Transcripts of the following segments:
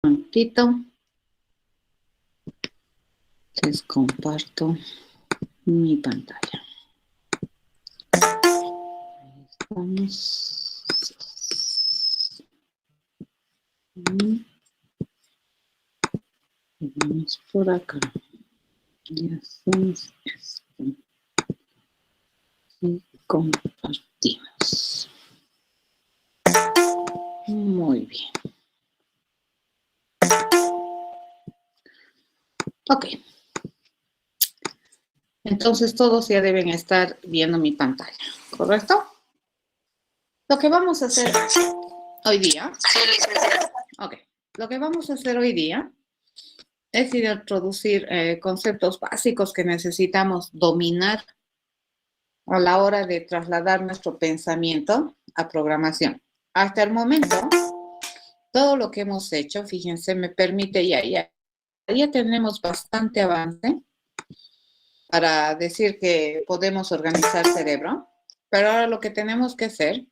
Un momentito. Les comparto mi pantalla. Ahí estamos. Y vamos por acá. Y hacemos esto. Y compartimos. Muy bien. Ok. Entonces todos ya deben estar viendo mi pantalla, ¿correcto? Lo que vamos a hacer hoy día. Ok. Lo que vamos a hacer hoy día es introducir conceptos básicos que necesitamos dominar a la hora de trasladar nuestro pensamiento a programación. Hasta el momento, todo lo que hemos hecho, fíjense, me permite ya tenemos bastante avance para decir que podemos organizar cerebro, pero ahora lo que tenemos que hacer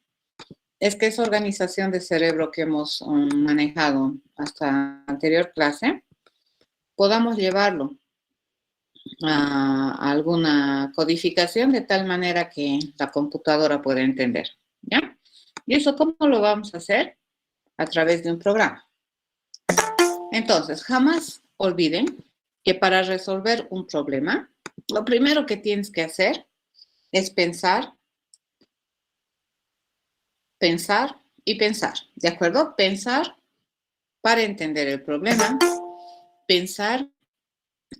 es que esa organización de cerebro que hemos manejado hasta la anterior clase, podamos llevarlo a alguna codificación de tal manera que la computadora pueda entender, ¿ya? ¿Y eso cómo lo vamos a hacer? A través de un programa. Entonces, jamás olviden que para resolver un problema, lo primero que tienes que hacer es pensar y pensar, ¿de acuerdo? Pensar para entender el problema, pensar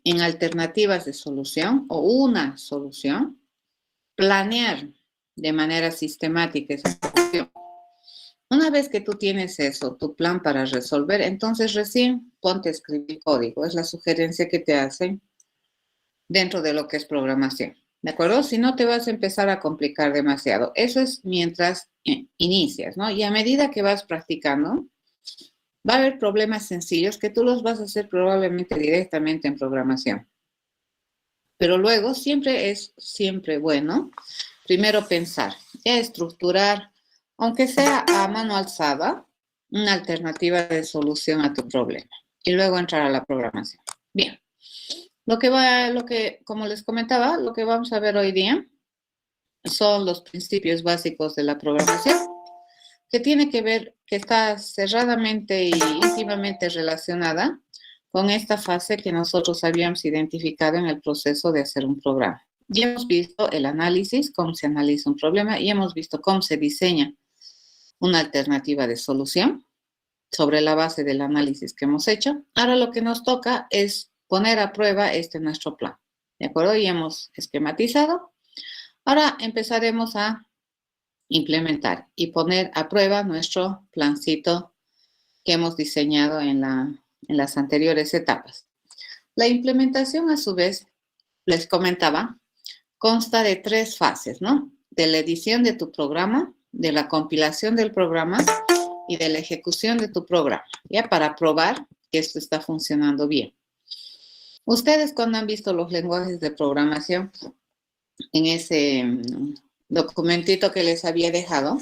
en alternativas de solución o una solución, planear de manera sistemática esa solución. Una vez que tú tienes eso, tu plan para resolver, entonces recién ponte a escribir código. Es la sugerencia que te hacen dentro de lo que es programación. ¿De acuerdo? Si no te vas a empezar a complicar demasiado. Eso es mientras inicias, ¿no? Y a medida que vas practicando, va a haber problemas sencillos que tú los vas a hacer probablemente directamente en programación. Pero luego siempre es bueno primero pensar, estructurar, aunque sea a mano alzada, una alternativa de solución a tu problema y luego entrar a la programación. Bien, como les comentaba, lo que vamos a ver hoy día son los principios básicos de la programación, que tiene que ver, que está cerradamente y íntimamente relacionada con esta fase que nosotros habíamos identificado en el proceso de hacer un programa. Ya hemos visto el análisis, cómo se analiza un problema, y hemos visto cómo se diseña una alternativa de solución sobre la base del análisis que hemos hecho. Ahora lo que nos toca es poner a prueba nuestro plan. ¿De acuerdo? Ya hemos esquematizado. Ahora empezaremos a implementar y poner a prueba nuestro plancito que hemos diseñado en las anteriores etapas. La implementación, a su vez, les comentaba, consta de 3 fases, ¿no? De la edición de tu programa, de la compilación del programa y de la ejecución de tu programa, ya para probar que esto está funcionando bien. Ustedes cuando han visto los lenguajes de programación en ese documentito que les había dejado,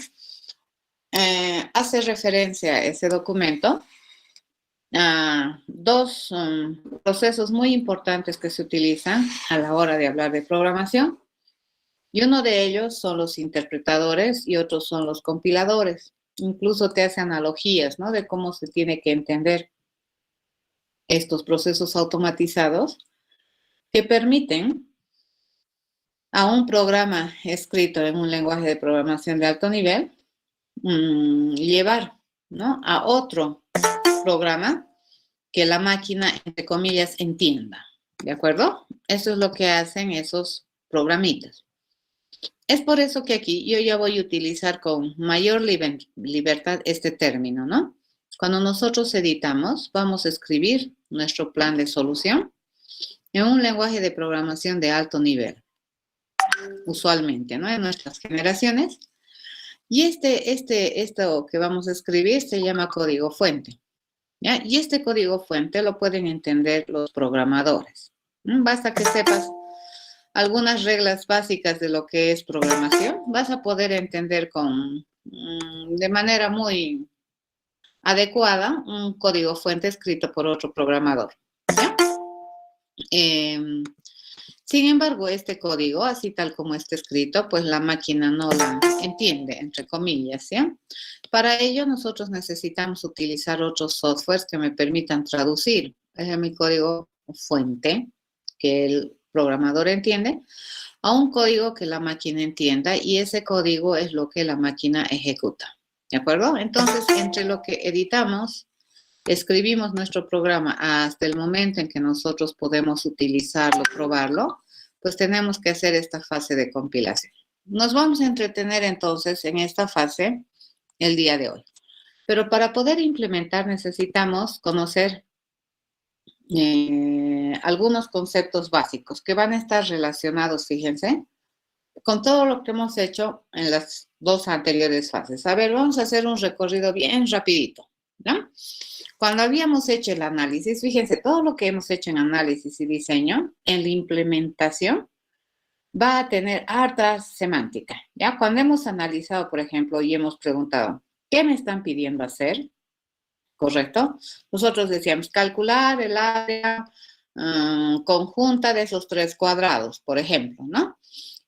hace referencia a ese documento a 2 procesos muy importantes que se utilizan a la hora de hablar de programación. Y uno de ellos son los interpretadores y otros son los compiladores. Incluso te hace analogías, ¿no? De cómo se tiene que entender estos procesos automatizados que permiten a un programa escrito en un lenguaje de programación de alto nivel llevar, ¿no? A otro programa que la máquina, entre comillas, entienda. ¿De acuerdo? Eso es lo que hacen esos programitas. Es por eso que aquí yo ya voy a utilizar con mayor libertad este término, ¿no? Cuando nosotros editamos, vamos a escribir nuestro plan de solución en un lenguaje de programación de alto nivel, usualmente, ¿no? En nuestras generaciones. Y esto que vamos a escribir se llama código fuente, ¿ya? Y este código fuente lo pueden entender los programadores. Basta que sepas algunas reglas básicas de lo que es programación, vas a poder entender de manera muy adecuada un código fuente escrito por otro programador. ¿Ya? Sin embargo, este código, así tal como está escrito, pues la máquina no la entiende, entre comillas, ¿sí? Para ello, nosotros necesitamos utilizar otros softwares que me permitan traducir mi código fuente, que el programador entiende, a un código que la máquina entienda, y ese código es lo que la máquina ejecuta. ¿De acuerdo? Entonces, entre lo que editamos, escribimos nuestro programa hasta el momento en que nosotros podemos utilizarlo, probarlo, pues tenemos que hacer esta fase de compilación. Nos vamos a entretener entonces en esta fase el día de hoy. Pero para poder implementar necesitamos conocer algunos conceptos básicos que van a estar relacionados, fíjense, con todo lo que hemos hecho en las dos anteriores fases. A ver, vamos a hacer un recorrido bien rapidito, ¿no? Cuando habíamos hecho el análisis, fíjense, todo lo que hemos hecho en análisis y diseño, en la implementación, va a tener harta semántica, ¿ya? Cuando hemos analizado, por ejemplo, y hemos preguntado, ¿qué me están pidiendo hacer? ¿Correcto? Nosotros decíamos calcular el área conjunta de esos 3 cuadrados, por ejemplo, ¿no?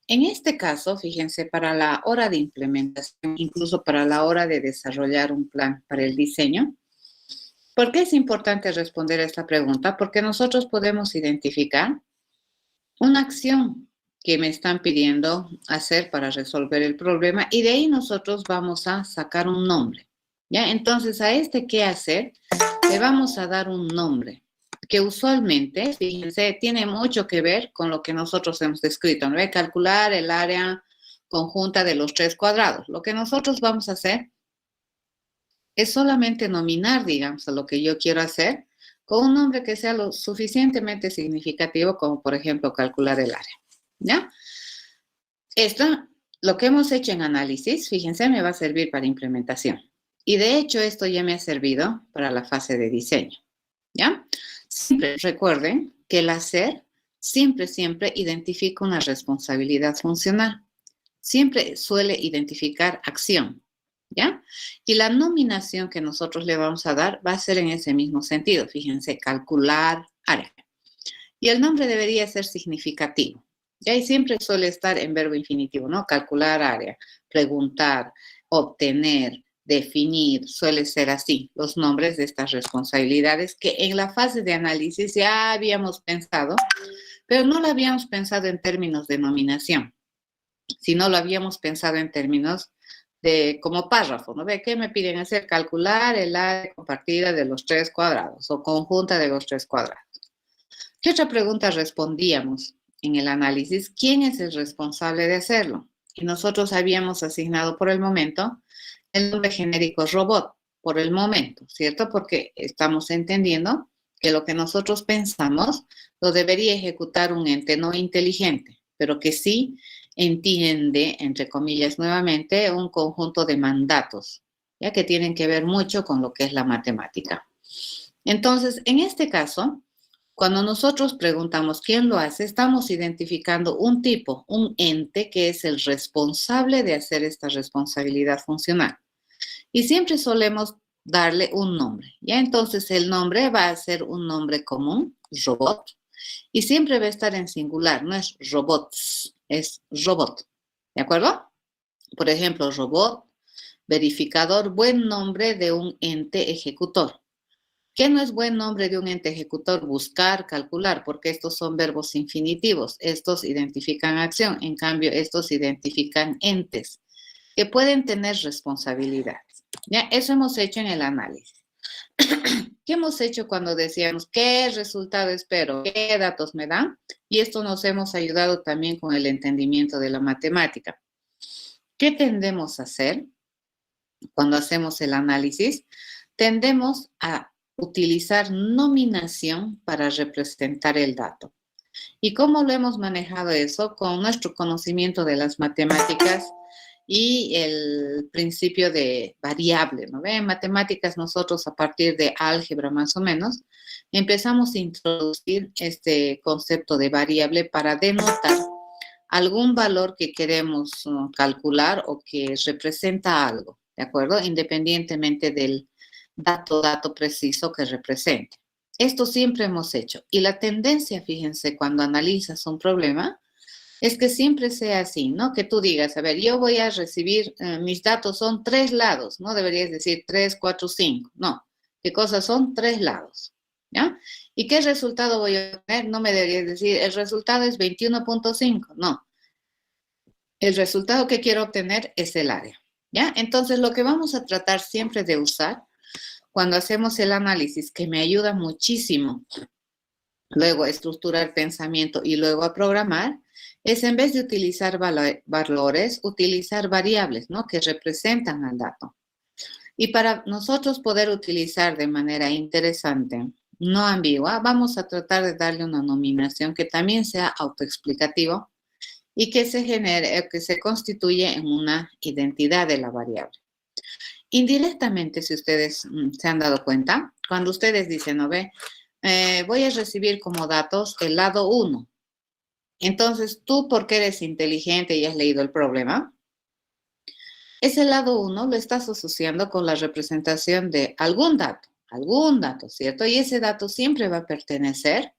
En este caso, fíjense, para la hora de implementación, incluso para la hora de desarrollar un plan para el diseño, ¿por qué es importante responder a esta pregunta? Porque nosotros podemos identificar una acción que me están pidiendo hacer para resolver el problema, y de ahí nosotros vamos a sacar un nombre, ¿ya? Entonces, a este qué hacer le vamos a dar un nombre que usualmente, fíjense, tiene mucho que ver con lo que nosotros hemos descrito, ¿no? Calcular el área conjunta de los 3 cuadrados. Lo que nosotros vamos a hacer es solamente nominar, digamos, a lo que yo quiero hacer con un nombre que sea lo suficientemente significativo, como por ejemplo calcular el área, ¿ya? Esto, lo que hemos hecho en análisis, fíjense, me va a servir para implementación. Y de hecho, esto ya me ha servido para la fase de diseño, ¿ya? Siempre recuerden que el hacer siempre identifica una responsabilidad funcional. Siempre suele identificar acción, ¿ya? Y la nominación que nosotros le vamos a dar va a ser en ese mismo sentido. Fíjense, calcular área. Y el nombre debería ser significativo, ¿ya? Y siempre suele estar en verbo infinitivo, ¿no? Calcular área, preguntar, obtener, definir, suele ser así, los nombres de estas responsabilidades que en la fase de análisis ya habíamos pensado, pero no lo habíamos pensado en términos de nominación, sino lo habíamos pensado en términos de como párrafo, ¿no? ¿Ve? ¿Qué me piden hacer? Calcular el área compartida de los 3 cuadrados o conjunta de los 3 cuadrados. ¿Qué otra pregunta respondíamos en el análisis? ¿Quién es el responsable de hacerlo? Y nosotros habíamos asignado por el momento el nombre genérico robot, por el momento, ¿cierto? Porque estamos entendiendo que lo que nosotros pensamos lo debería ejecutar un ente no inteligente, pero que sí entiende, entre comillas nuevamente, un conjunto de mandatos, ya que tienen que ver mucho con lo que es la matemática. Entonces, en este caso, cuando nosotros preguntamos quién lo hace, estamos identificando un tipo, un ente que es el responsable de hacer esta responsabilidad funcional. Y siempre solemos darle un nombre, ¿ya? Entonces el nombre va a ser un nombre común, robot, y siempre va a estar en singular, no es robots, es robot, ¿de acuerdo? Por ejemplo, robot, verificador, buen nombre de un ente ejecutor. ¿Qué no es buen nombre de un ente ejecutor? Buscar, calcular, porque estos son verbos infinitivos. Estos identifican acción, en cambio, estos identifican entes que pueden tener responsabilidades. ¿Ya? Eso hemos hecho en el análisis. ¿Qué hemos hecho cuando decíamos qué resultado espero, qué datos me dan? Y esto nos hemos ayudado también con el entendimiento de la matemática. ¿Qué tendemos a hacer cuando hacemos el análisis? Tendemos a utilizar nominación para representar el dato. ¿Y cómo lo hemos manejado eso? Con nuestro conocimiento de las matemáticas y el principio de variable, ¿no ve? En matemáticas nosotros a partir de álgebra más o menos empezamos a introducir este concepto de variable para denotar algún valor que queremos calcular o que representa algo, ¿de acuerdo? Independientemente del dato preciso que represente. Esto siempre hemos hecho. Y la tendencia, fíjense, cuando analizas un problema, es que siempre sea así, ¿no? Que tú digas, a ver, yo voy a recibir, mis datos son 3 lados, no deberías decir 3, 4, 5, no. ¿Qué cosas son? 3 lados, ¿ya? ¿Y qué resultado voy a obtener? No me deberías decir, el resultado es 21.5, no. El resultado que quiero obtener es el área, ¿ya? Entonces, lo que vamos a tratar siempre de usar cuando hacemos el análisis, que me ayuda muchísimo luego a estructurar pensamiento y luego a programar, es en vez de utilizar valores, utilizar variables, ¿no? Que representan al dato. Y para nosotros poder utilizar de manera interesante, no ambigua, vamos a tratar de darle una nominación que también sea autoexplicativo y que se genere, que se constituye en una identidad de la variable. Indirectamente, si ustedes se han dado cuenta, cuando ustedes dicen, ¿no ve? Voy a recibir como datos el lado 1. Entonces, tú, porque eres inteligente y has leído el problema, ese lado 1 lo estás asociando con la representación de algún dato, ¿cierto? Y ese dato siempre va a pertenecer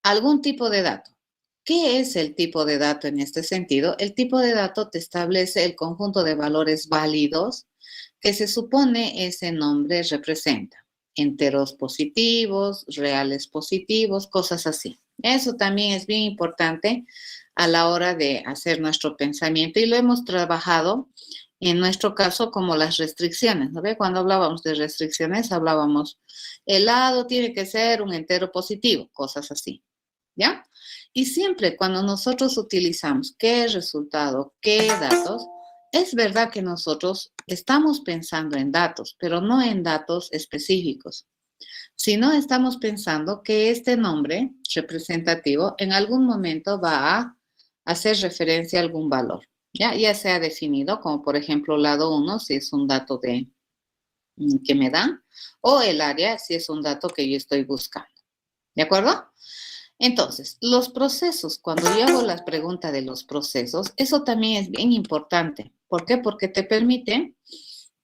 a algún tipo de dato. ¿Qué es el tipo de dato en este sentido? El tipo de dato te establece el conjunto de valores válidos que se supone ese nombre representa. Enteros positivos, reales positivos, cosas así. Eso también es bien importante a la hora de hacer nuestro pensamiento y lo hemos trabajado en nuestro caso como las restricciones, ¿no ve? Cuando hablábamos de restricciones hablábamos, el lado tiene que ser un entero positivo, cosas así, ¿ya? Y siempre cuando nosotros utilizamos qué resultado, qué datos, es verdad que nosotros estamos pensando en datos, pero no en datos específicos, sino estamos pensando que este nombre representativo en algún momento va a hacer referencia a algún valor. Ya sea definido, como por ejemplo lado 1, si es un dato que me dan, o el área, si es un dato que yo estoy buscando. ¿De acuerdo? Entonces, los procesos, cuando yo hago la pregunta de los procesos, eso también es bien importante. ¿Por qué? Porque te permite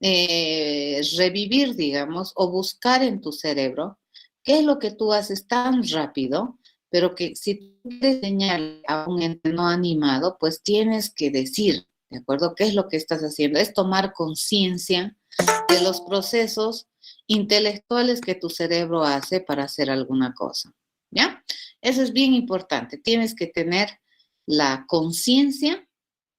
revivir, digamos, o buscar en tu cerebro qué es lo que tú haces tan rápido, pero que si tú quieres enseñarle a un ente no animado, pues tienes que decir, ¿de acuerdo? ¿Qué es lo que estás haciendo? Es tomar conciencia de los procesos intelectuales que tu cerebro hace para hacer alguna cosa, ¿ya? Eso es bien importante. Tienes que tener la conciencia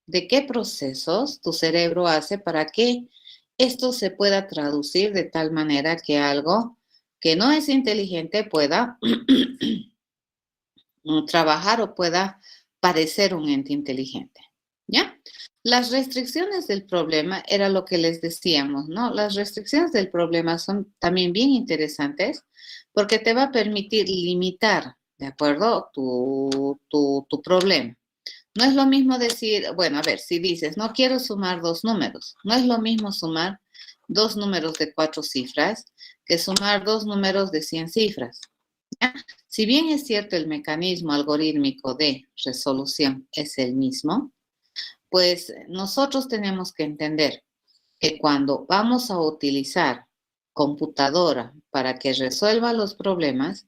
de qué procesos tu cerebro hace para que esto se pueda traducir de tal manera que algo que no es inteligente pueda trabajar o pueda parecer un ente inteligente, ¿ya? Las restricciones del problema era lo que les decíamos, ¿no? Las restricciones del problema son también bien interesantes porque te va a permitir limitar, ¿de acuerdo? Tu problema. No es lo mismo decir, bueno, a ver, si dices, no quiero sumar 2 números, no es lo mismo sumar 2 números de 4 cifras que sumar 2 números de 100 cifras. ¿Ya? Si bien es cierto el mecanismo algorítmico de resolución es el mismo, pues nosotros tenemos que entender que cuando vamos a utilizar computadora para que resuelva los problemas,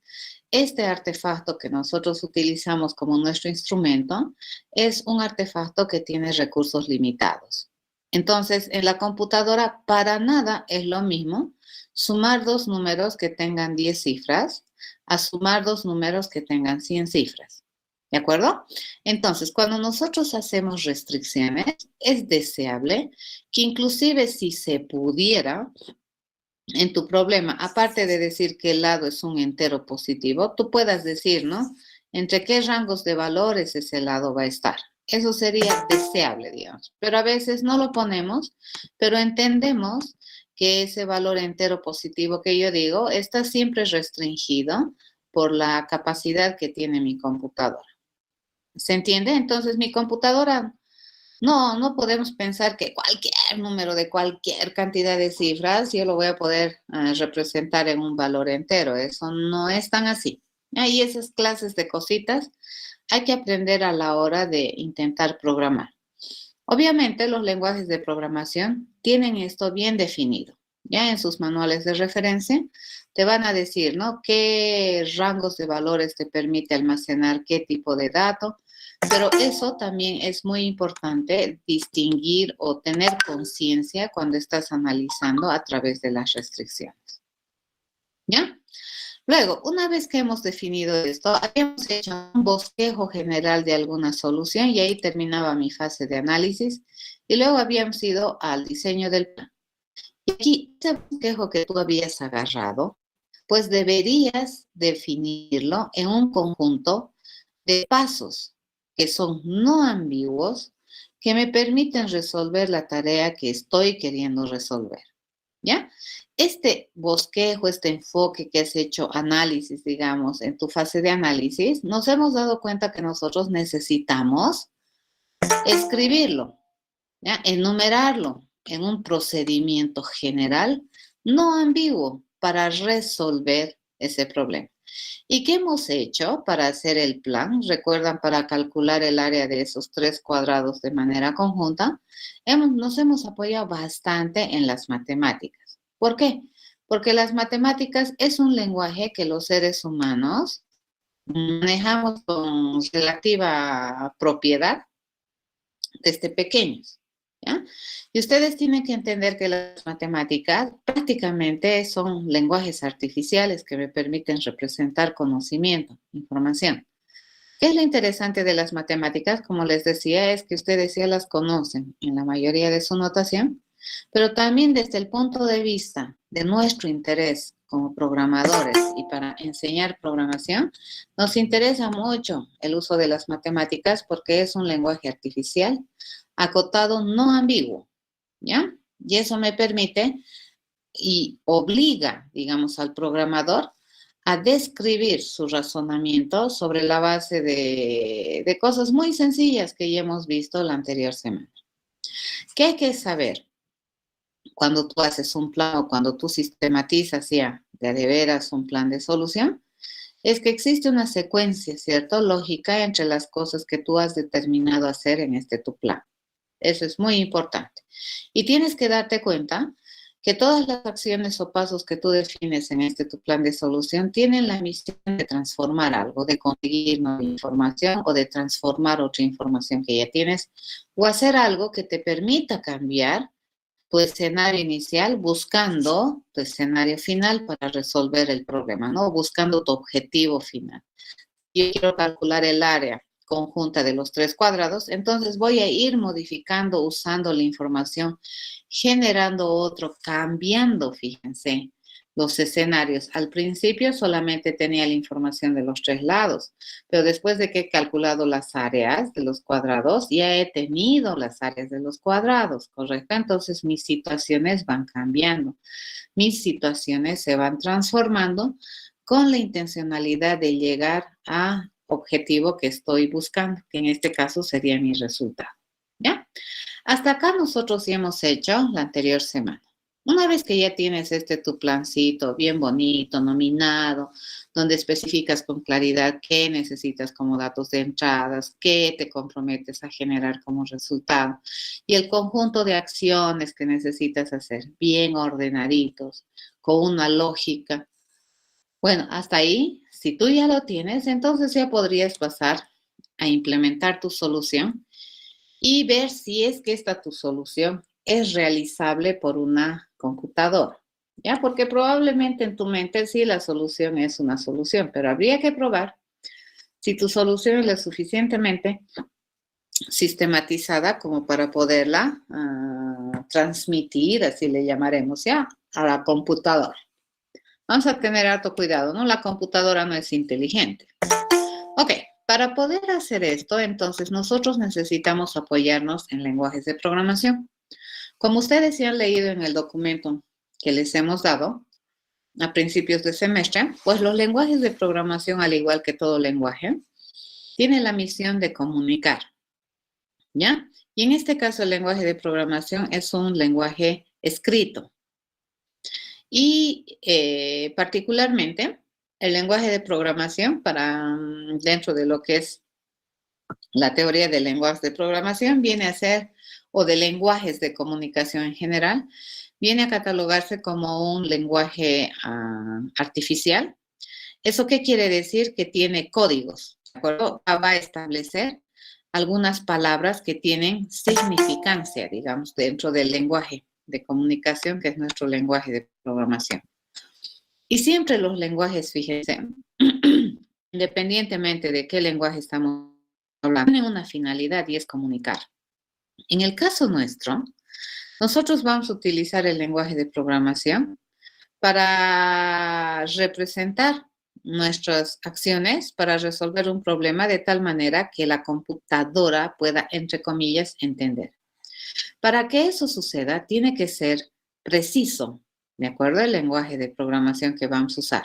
este artefacto que nosotros utilizamos como nuestro instrumento es un artefacto que tiene recursos limitados. Entonces, en la computadora para nada es lo mismo sumar 2 números que tengan 10 cifras a sumar 2 números que tengan 100 cifras. ¿De acuerdo? Entonces, cuando nosotros hacemos restricciones, es deseable que inclusive si se pudiera, en tu problema, aparte de decir que el lado es un entero positivo, tú puedas decir, ¿no? ¿Entre qué rangos de valores ese lado va a estar? Eso sería deseable, digamos. Pero a veces no lo ponemos, pero entendemos que ese valor entero positivo que yo digo está siempre restringido por la capacidad que tiene mi computadora. ¿Se entiende? Entonces, mi computadora no podemos pensar que cualquier número de cualquier cantidad de cifras yo lo voy a poder representar en un valor entero. Eso no es tan así. Y esas clases de cositas hay que aprender a la hora de intentar programar. Obviamente los lenguajes de programación tienen esto bien definido. Ya en sus manuales de referencia, te van a decir, ¿no? Qué rangos de valores te permite almacenar qué tipo de dato, pero eso también es muy importante distinguir o tener conciencia cuando estás analizando a través de las restricciones. ¿Ya? Luego, una vez que hemos definido esto, habíamos hecho un bosquejo general de alguna solución y ahí terminaba mi fase de análisis y luego habíamos ido al diseño del plan. Y aquí, este bosquejo que tú habías agarrado, pues deberías definirlo en un conjunto de pasos que son no ambiguos, que me permiten resolver la tarea que estoy queriendo resolver. ¿Ya? Este bosquejo, este enfoque que has hecho análisis, digamos, en tu fase de análisis, nos hemos dado cuenta que nosotros necesitamos escribirlo, ¿ya? Enumerarlo en un procedimiento general, no ambiguo, para resolver ese problema. ¿Y qué hemos hecho para hacer el plan? Recuerdan, para calcular el área de esos 3 cuadrados de manera conjunta, nos hemos apoyado bastante en las matemáticas. ¿Por qué? Porque las matemáticas es un lenguaje que los seres humanos manejamos con relativa propiedad desde pequeños, ¿ya? Y ustedes tienen que entender que las matemáticas prácticamente son lenguajes artificiales que me permiten representar conocimiento, información. ¿Qué es lo interesante de las matemáticas? Como les decía, es que ustedes ya las conocen en la mayoría de su notación, pero también desde el punto de vista de nuestro interés como programadores y para enseñar programación, nos interesa mucho el uso de las matemáticas porque es un lenguaje artificial, acotado, no ambiguo, ¿ya? Y eso me permite y obliga, digamos, al programador a describir su razonamiento sobre la base de cosas muy sencillas que ya hemos visto la anterior semana. ¿Qué hay que saber cuando tú haces un plan o cuando tú sistematizas ya de veras un plan de solución? Es que existe una secuencia, ¿cierto? Lógica entre las cosas que tú has determinado hacer en este tu plan. Eso es muy importante. Y tienes que darte cuenta que todas las acciones o pasos que tú defines en este tu plan de solución tienen la misión de transformar algo, de conseguir nueva información o de transformar otra información que ya tienes, o hacer algo que te permita cambiar tu escenario inicial buscando tu escenario final para resolver el problema, ¿no? Buscando tu objetivo final. Yo quiero calcular el área conjunta de los 3 cuadrados, entonces voy a ir modificando, usando la información, generando otro, cambiando, fíjense, los escenarios. Al principio solamente tenía la información de los 3 lados, pero después de que he calculado las áreas de los cuadrados, ya he tenido las áreas de los cuadrados, ¿correcto? Entonces mis situaciones van cambiando, mis situaciones se van transformando con la intencionalidad de llegar a objetivo que estoy buscando, que en este caso sería mi resultado. ¿Ya? Hasta acá nosotros ya hemos hecho la anterior semana. Una vez que ya tienes tu plancito bien bonito, nominado, donde especificas con claridad qué necesitas como datos de entradas, qué te comprometes a generar como resultado y el conjunto de acciones que necesitas hacer bien ordenaditos, con una lógica. Bueno, hasta ahí, si tú ya lo tienes, entonces ya podrías pasar a implementar tu solución y ver si es que esta tu solución es realizable por una computadora, ¿ya? Porque probablemente en tu mente sí la solución es una solución, pero habría que probar si tu solución es lo suficientemente sistematizada como para poderla transmitir, así le llamaremos ya, a la computadora. Vamos a tener harto cuidado, ¿no? La computadora no es inteligente. Ok, para poder hacer esto, entonces nosotros necesitamos apoyarnos en lenguajes de programación. Como ustedes ya han leído en el documento que les hemos dado a principios de semestre, pues los lenguajes de programación, al igual que todo lenguaje, tienen la misión de comunicar, ¿ya? Y en este caso el lenguaje de programación es un lenguaje escrito. Y particularmente el lenguaje de programación para dentro de lo que es la teoría de lenguajes de programación viene a ser, o de lenguajes de comunicación en general, viene a catalogarse como un lenguaje artificial. ¿Eso qué quiere decir? Que tiene códigos, ¿de acuerdo? Va a establecer algunas palabras que tienen significancia, digamos, dentro del lenguaje de comunicación, que es nuestro lenguaje de programación. Y siempre los lenguajes, fíjense, independientemente de qué lenguaje estamos hablando, tienen una finalidad y es comunicar. En el caso nuestro, nosotros vamos a utilizar el lenguaje de programación para representar nuestras acciones, para resolver un problema de tal manera que la computadora pueda, entre comillas, entender. Para que eso suceda, tiene que ser preciso, ¿de acuerdo? El lenguaje de programación que vamos a usar.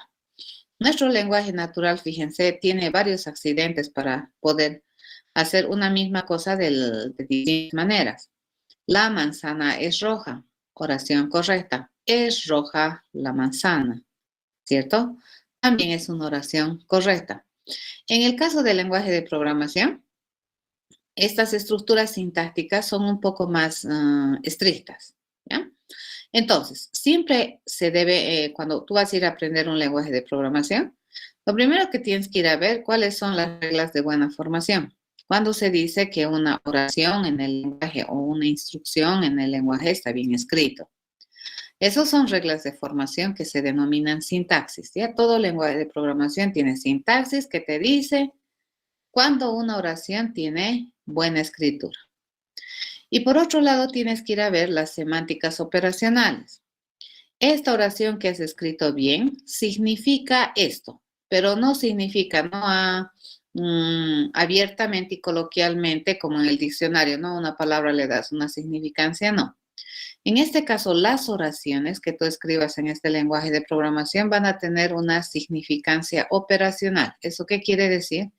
Nuestro lenguaje natural, fíjense, tiene varios accidentes para poder hacer una misma cosa de distintas maneras. La manzana es roja. Oración correcta. Es roja la manzana, ¿cierto? También es una oración correcta. En el caso del lenguaje de programación, estas estructuras sintácticas son un poco más estrictas, ¿ya? Entonces, siempre se debe, cuando tú vas a ir a aprender un lenguaje de programación, lo primero que tienes que ir a ver cuáles son las reglas de buena formación. Cuando se dice que una oración en el lenguaje o una instrucción en el lenguaje está bien escrito. Esas son reglas de formación que se denominan sintaxis. Ya todo lenguaje de programación tiene sintaxis que te dice cuando una oración tiene buena escritura. Y por otro lado, tienes que ir a ver las semánticas operacionales. Esta oración que has escrito bien significa esto, pero no significa, abiertamente y coloquialmente como en el diccionario, ¿no? Una palabra le das una significancia, no. En este caso, las oraciones que tú escribas en este lenguaje de programación van a tener una significancia operacional. ¿Eso qué quiere decir?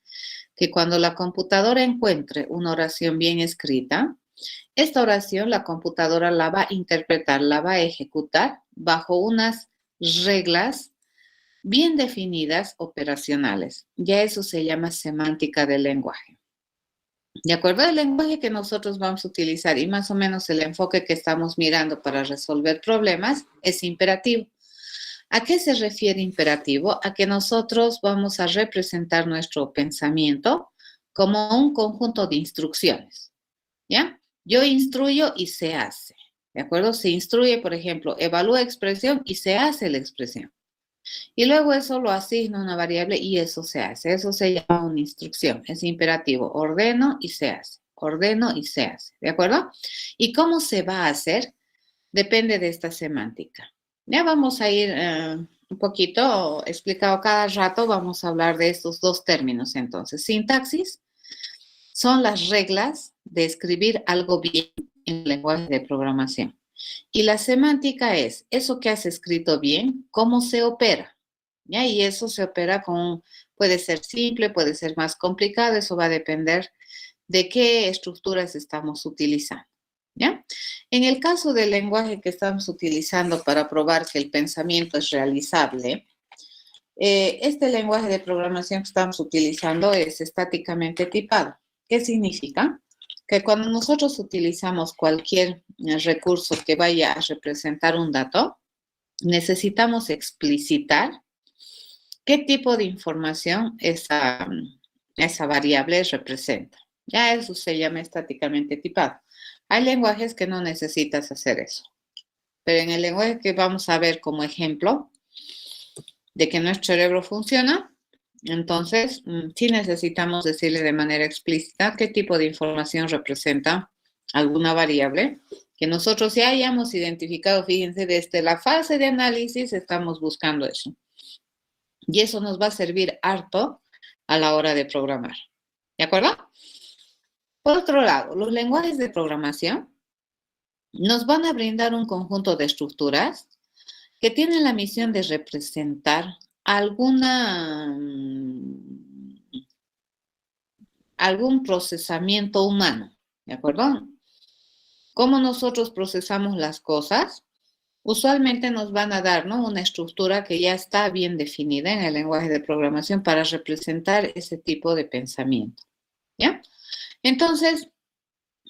Que cuando la computadora encuentre una oración bien escrita, esta oración la computadora la va a interpretar, la va a ejecutar bajo unas reglas bien definidas operacionales. Ya eso se llama semántica del lenguaje. De acuerdo al lenguaje que nosotros vamos a utilizar y más o menos el enfoque que estamos mirando para resolver problemas es imperativo. ¿A qué se refiere imperativo? A que nosotros vamos a representar nuestro pensamiento como un conjunto de instrucciones, ¿ya? Yo instruyo y se hace, ¿de acuerdo? Se instruye, por ejemplo, evalúa expresión y se hace la expresión. Y luego eso lo asigno a una variable y eso se hace. Eso se llama una instrucción, es imperativo. Ordeno y se hace, ordeno y se hace, ¿de acuerdo? ¿Y cómo se va a hacer? Depende de esta semántica. Ya vamos a ir un poquito explicado cada rato, vamos a hablar de estos dos términos entonces. Sintaxis son las reglas de escribir algo bien en el lenguaje de programación. Y la semántica es eso que has escrito bien, cómo se opera. ¿Ya? Y eso se opera puede ser simple, puede ser más complicado, eso va a depender de qué estructuras estamos utilizando. ¿Ya? En el caso del lenguaje que estamos utilizando para probar que el pensamiento es realizable, este lenguaje de programación que estamos utilizando es estáticamente tipado. ¿Qué significa? Que cuando nosotros utilizamos cualquier recurso que vaya a representar un dato, necesitamos explicitar qué tipo de información esa variable representa. Ya eso se llama estáticamente tipado. Hay lenguajes que no necesitas hacer eso. Pero en el lenguaje que vamos a ver como ejemplo de que nuestro cerebro funciona, entonces sí necesitamos decirle de manera explícita qué tipo de información representa alguna variable que nosotros ya hayamos identificado. Fíjense, desde la fase de análisis estamos buscando eso. Y eso nos va a servir harto a la hora de programar. ¿De acuerdo? Por otro lado, los lenguajes de programación nos van a brindar un conjunto de estructuras que tienen la misión de representar algún procesamiento humano, ¿de acuerdo? Cómo nosotros procesamos las cosas, usualmente nos van a dar, ¿no?, una estructura que ya está bien definida en el lenguaje de programación para representar ese tipo de pensamiento, ¿ya? Entonces,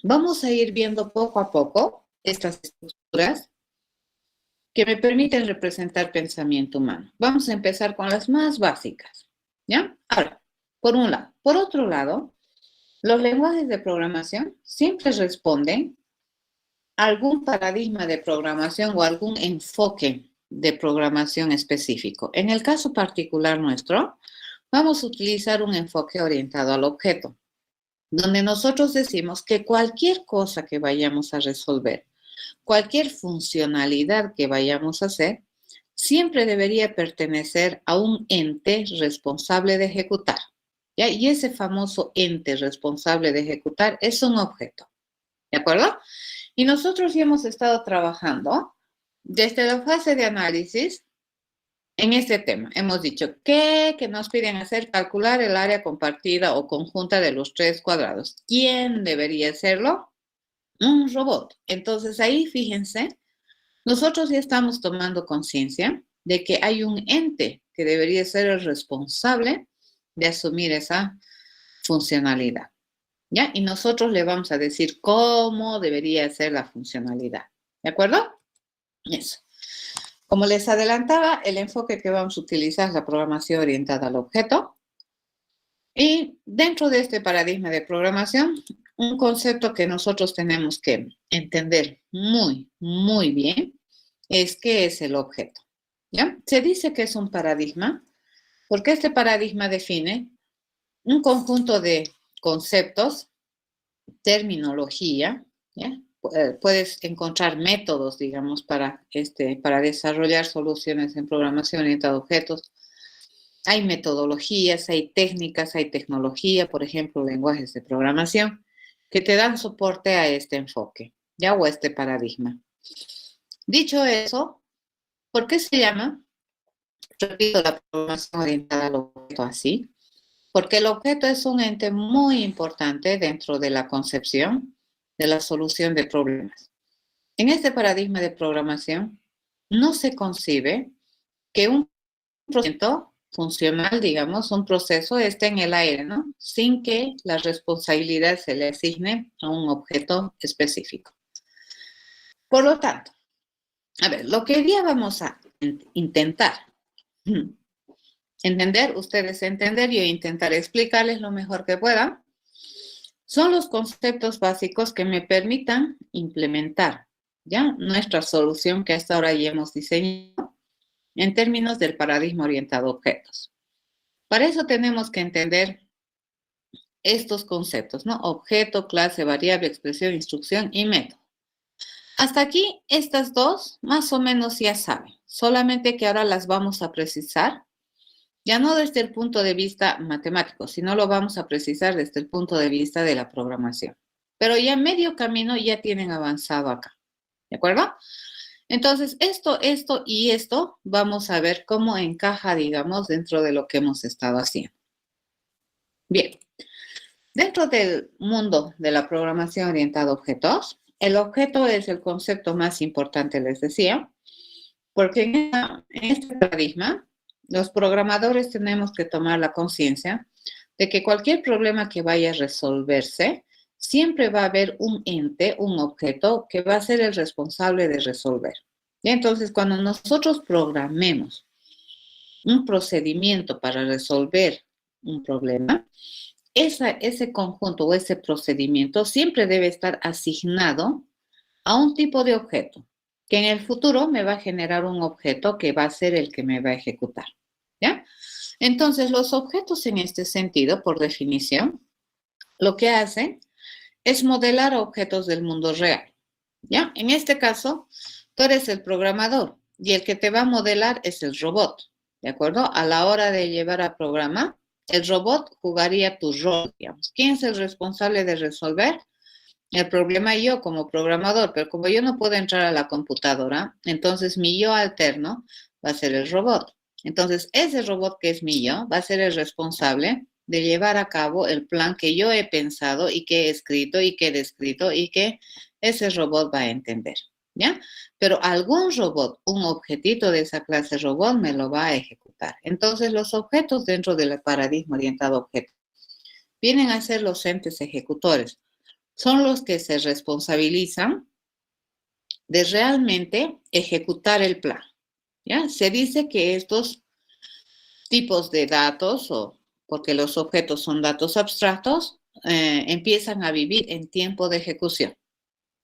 vamos a ir viendo poco a poco estas estructuras que me permiten representar pensamiento humano. Vamos a empezar con las más básicas, ¿ya? Ahora, por un lado. Por otro lado, los lenguajes de programación siempre responden a algún paradigma de programación o algún enfoque de programación específico. En el caso particular nuestro, vamos a utilizar un enfoque orientado al objeto, donde nosotros decimos que cualquier cosa que vayamos a resolver, cualquier funcionalidad que vayamos a hacer, siempre debería pertenecer a un ente responsable de ejecutar, ¿ya? Y ese famoso ente responsable de ejecutar es un objeto, ¿de acuerdo? Y nosotros ya hemos estado trabajando desde la fase de análisis en este tema. Hemos dicho que nos piden hacer calcular el área compartida o conjunta de los 3 cuadrados. ¿Quién debería hacerlo? Un robot. Entonces ahí fíjense, nosotros ya estamos tomando conciencia de que hay un ente que debería ser el responsable de asumir esa funcionalidad, ¿ya? Y nosotros le vamos a decir cómo debería ser la funcionalidad, ¿de acuerdo? Eso. Como les adelantaba, el enfoque que vamos a utilizar es la programación orientada al objeto. Y dentro de este paradigma de programación, un concepto que nosotros tenemos que entender muy bien es qué es el objeto, ¿ya? Se dice que es un paradigma porque este paradigma define un conjunto de conceptos, terminología, ¿ya? Puedes encontrar métodos, digamos, para desarrollar soluciones en programación orientada a objetos. Hay metodologías, hay técnicas, hay tecnología, por ejemplo, lenguajes de programación, que te dan soporte a este enfoque, ¿ya? O a este paradigma. Dicho eso, ¿por qué se llama, repito, la programación orientada al objeto así? Porque el objeto es un ente muy importante dentro de la concepción de la solución de problemas. En este paradigma de programación, no se concibe que un procedimiento funcional, digamos, un proceso esté en el aire, ¿no? Sin que la responsabilidad se le asigne a un objeto específico. Por lo tanto, a ver, lo que hoy día vamos a intentar entender, ustedes entender, yo intentar explicarles lo mejor que pueda, son los conceptos básicos que me permitan implementar, ¿ya? Nuestra solución que hasta ahora ya hemos diseñado en términos del paradigma orientado a objetos. Para eso tenemos que entender estos conceptos, ¿no? Objeto, clase, variable, expresión, instrucción y método. Hasta aquí, estas dos más o menos ya saben, solamente que ahora las vamos a precisar, ya no desde el punto de vista matemático, sino lo vamos a precisar desde el punto de vista de la programación. Pero ya medio camino ya tienen avanzado acá, ¿de acuerdo? Entonces, esto y esto, vamos a ver cómo encaja, digamos, dentro de lo que hemos estado haciendo. Bien, dentro del mundo de la programación orientada a objetos, el objeto es el concepto más importante, les decía, porque en este paradigma, los programadores tenemos que tomar la conciencia de que cualquier problema que vaya a resolverse, siempre va a haber un ente, un objeto, que va a ser el responsable de resolver. Y entonces, cuando nosotros programemos un procedimiento para resolver un problema, ese conjunto o ese procedimiento siempre debe estar asignado a un tipo de objeto, que en el futuro me va a generar un objeto que va a ser el que me va a ejecutar, ¿ya? Entonces, los objetos en este sentido, por definición, lo que hacen es modelar objetos del mundo real, ¿ya? En este caso, tú eres el programador y el que te va a modelar es el robot, ¿de acuerdo? A la hora de llevar a programa, el robot jugaría tu rol, digamos. ¿Quién es el responsable de resolver el problema? Yo como programador, pero como yo no puedo entrar a la computadora, entonces mi yo alterno va a ser el robot. Entonces, ese robot que es mi yo va a ser el responsable de llevar a cabo el plan que yo he pensado y que he escrito y que he descrito y que ese robot va a entender, ¿ya? Pero algún robot, un objetito de esa clase robot me lo va a ejecutar. Entonces, los objetos dentro del paradigma orientado a objetos vienen a ser los entes ejecutores. Son los que se responsabilizan de realmente ejecutar el plan. ¿Ya? Se dice que estos tipos de datos, o porque los objetos son datos abstractos, empiezan a vivir en tiempo de ejecución.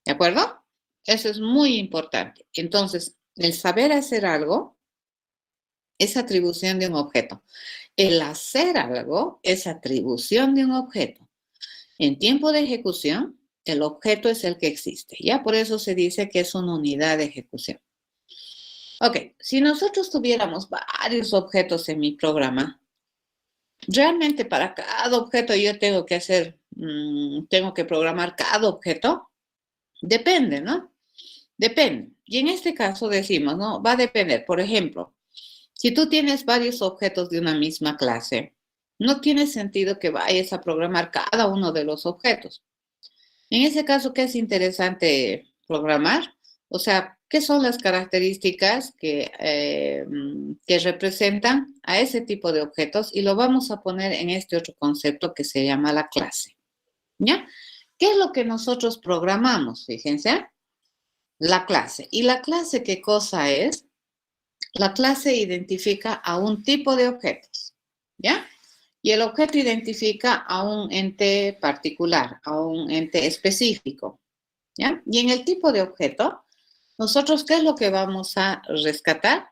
¿De acuerdo? Eso es muy importante. Entonces, el saber hacer algo es atribución de un objeto. El hacer algo es atribución de un objeto. En tiempo de ejecución, el objeto es el que existe. Ya por eso se dice que es una unidad de ejecución. Ok, si nosotros tuviéramos varios objetos en mi programa, realmente para cada objeto yo tengo que hacer, tengo que programar cada objeto. Depende, ¿no? Depende. Y en este caso decimos, ¿no? Va a depender. Por ejemplo, si tú tienes varios objetos de una misma clase, no tiene sentido que vayas a programar cada uno de los objetos. En ese caso, ¿qué es interesante programar? O sea, ¿qué son las características que representan a ese tipo de objetos? Y lo vamos a poner en este otro concepto que se llama la clase. ¿Ya? ¿Qué es lo que nosotros programamos? Fíjense, la clase. ¿Y la clase qué cosa es? La clase identifica a un tipo de objetos, ¿ya? Y el objeto identifica a un ente particular, a un ente específico, ¿ya? Y en el tipo de objeto, nosotros, ¿qué es lo que vamos a rescatar?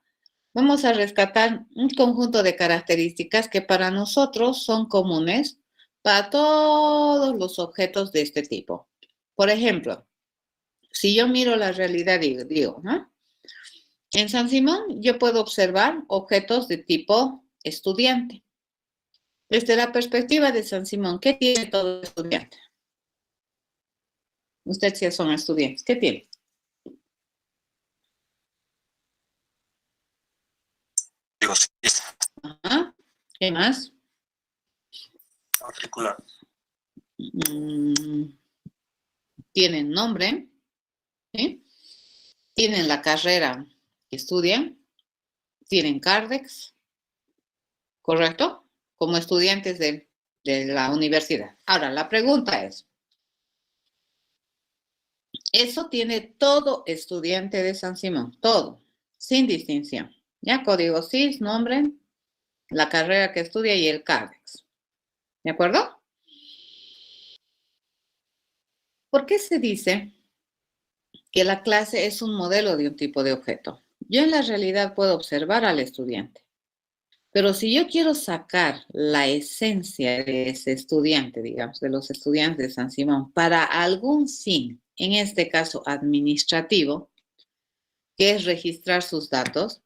Vamos a rescatar un conjunto de características que para nosotros son comunes para todos los objetos de este tipo. Por ejemplo, si yo miro la realidad y digo, ¿no? En San Simón yo puedo observar objetos de tipo estudiante. Desde la perspectiva de San Simón, ¿qué tiene todo estudiante? Ustedes ya son estudiantes, ¿qué tiene? Ajá. ¿Qué más? Matricular. Tienen nombre, ¿sí? Tienen la carrera que estudian, tienen Cardex, ¿correcto? Como estudiantes de la universidad. Ahora, la pregunta es, eso tiene todo estudiante de San Simón, todo, sin distinción. Ya, código CIS, nombre, la carrera que estudia y el Cardex. ¿De acuerdo? ¿Por qué se dice que la clase es un modelo de un tipo de objeto? Yo en la realidad puedo observar al estudiante, pero si yo quiero sacar la esencia de ese estudiante, digamos, de los estudiantes de San Simón, para algún fin, en este caso administrativo, que es registrar sus datos,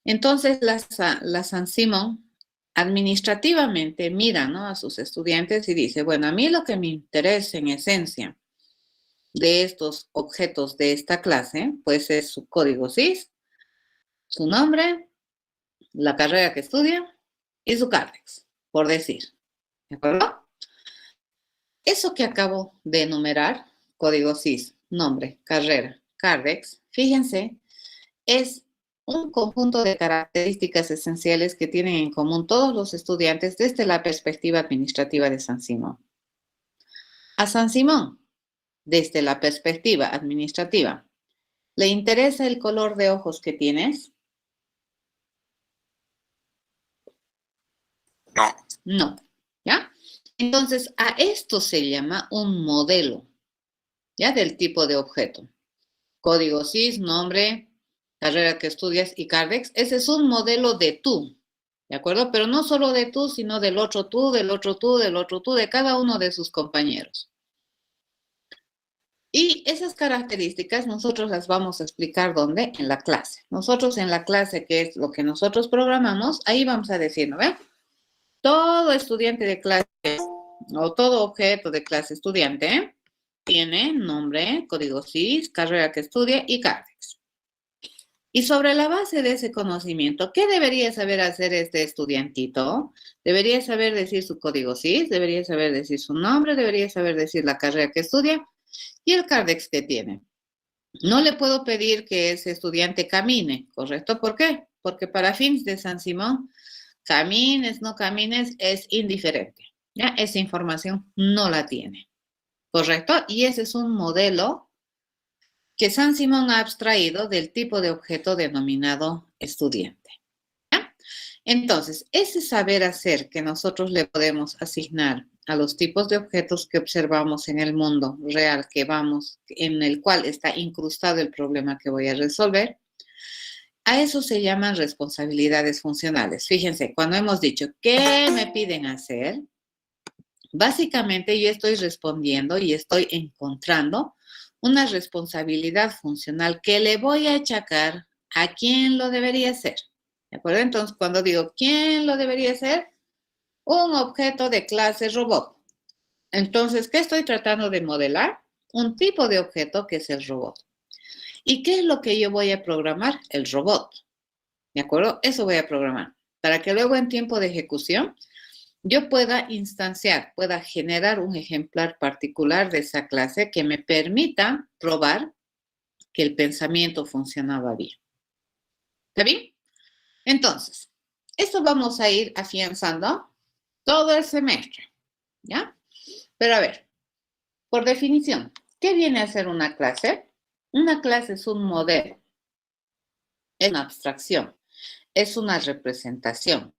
entonces la San Simón administrativamente mira, ¿no?, a sus estudiantes y dice, bueno, a mí lo que me interesa en esencia de estos objetos de esta clase, pues es su código CIS, su nombre, la carrera que estudia y su Cardex, por decir. ¿De acuerdo? Eso que acabo de enumerar, código CIS, nombre, carrera, Cardex, fíjense, es un conjunto de características esenciales que tienen en común todos los estudiantes desde la perspectiva administrativa de San Simón. A San Simón, desde la perspectiva administrativa, ¿le interesa el color de ojos que tienes? No. No, ¿ya? Entonces, a esto se llama un modelo, ¿ya? Del tipo de objeto. Código CIS, nombre, carrera que estudias y Cardex. Ese es un modelo de tú, ¿de acuerdo? Pero no solo de tú, sino del otro tú, del otro tú, del otro tú, de cada uno de sus compañeros. Y esas características nosotros las vamos a explicar ¿dónde? En la clase. Nosotros en la clase, que es lo que nosotros programamos, ahí vamos a decir, ¿no ve? Todo estudiante de clase o todo objeto de clase estudiante tiene nombre, código CIS, carrera que estudia y Cardex. Y sobre la base de ese conocimiento, ¿qué debería saber hacer este estudiantito? Debería saber decir su código CIS, debería saber decir su nombre, debería saber decir la carrera que estudia y el Cardex que tiene. No le puedo pedir que ese estudiante camine, ¿correcto? ¿Por qué? Porque para fines de San Simón, camines, no camines, es indiferente. ¿Ya? Esa información no la tiene, ¿correcto? Y ese es un modelo que Saint-Simon ha abstraído del tipo de objeto denominado estudiante. ¿Ya? Entonces, ese saber hacer que nosotros le podemos asignar a los tipos de objetos que observamos en el mundo real en el cual está incrustado el problema que voy a resolver, a eso se llaman responsabilidades funcionales. Fíjense, cuando hemos dicho, ¿qué me piden hacer? Básicamente yo estoy respondiendo y estoy encontrando una responsabilidad funcional que le voy a achacar a quién lo debería hacer. ¿De acuerdo? Entonces, cuando digo, ¿quién lo debería hacer? Un objeto de clase robot. Entonces, ¿qué estoy tratando de modelar? Un tipo de objeto que es el robot. ¿Y qué es lo que yo voy a programar? El robot. ¿De acuerdo? Eso voy a programar. Para que luego en tiempo de ejecución yo pueda instanciar, pueda generar un ejemplar particular de esa clase que me permita probar que el pensamiento funcionaba bien. ¿Está bien? Entonces, esto vamos a ir afianzando todo el semestre, ¿ya? Pero a ver, por definición, ¿qué viene a ser una clase? Una clase es un modelo, es una abstracción, es una representación.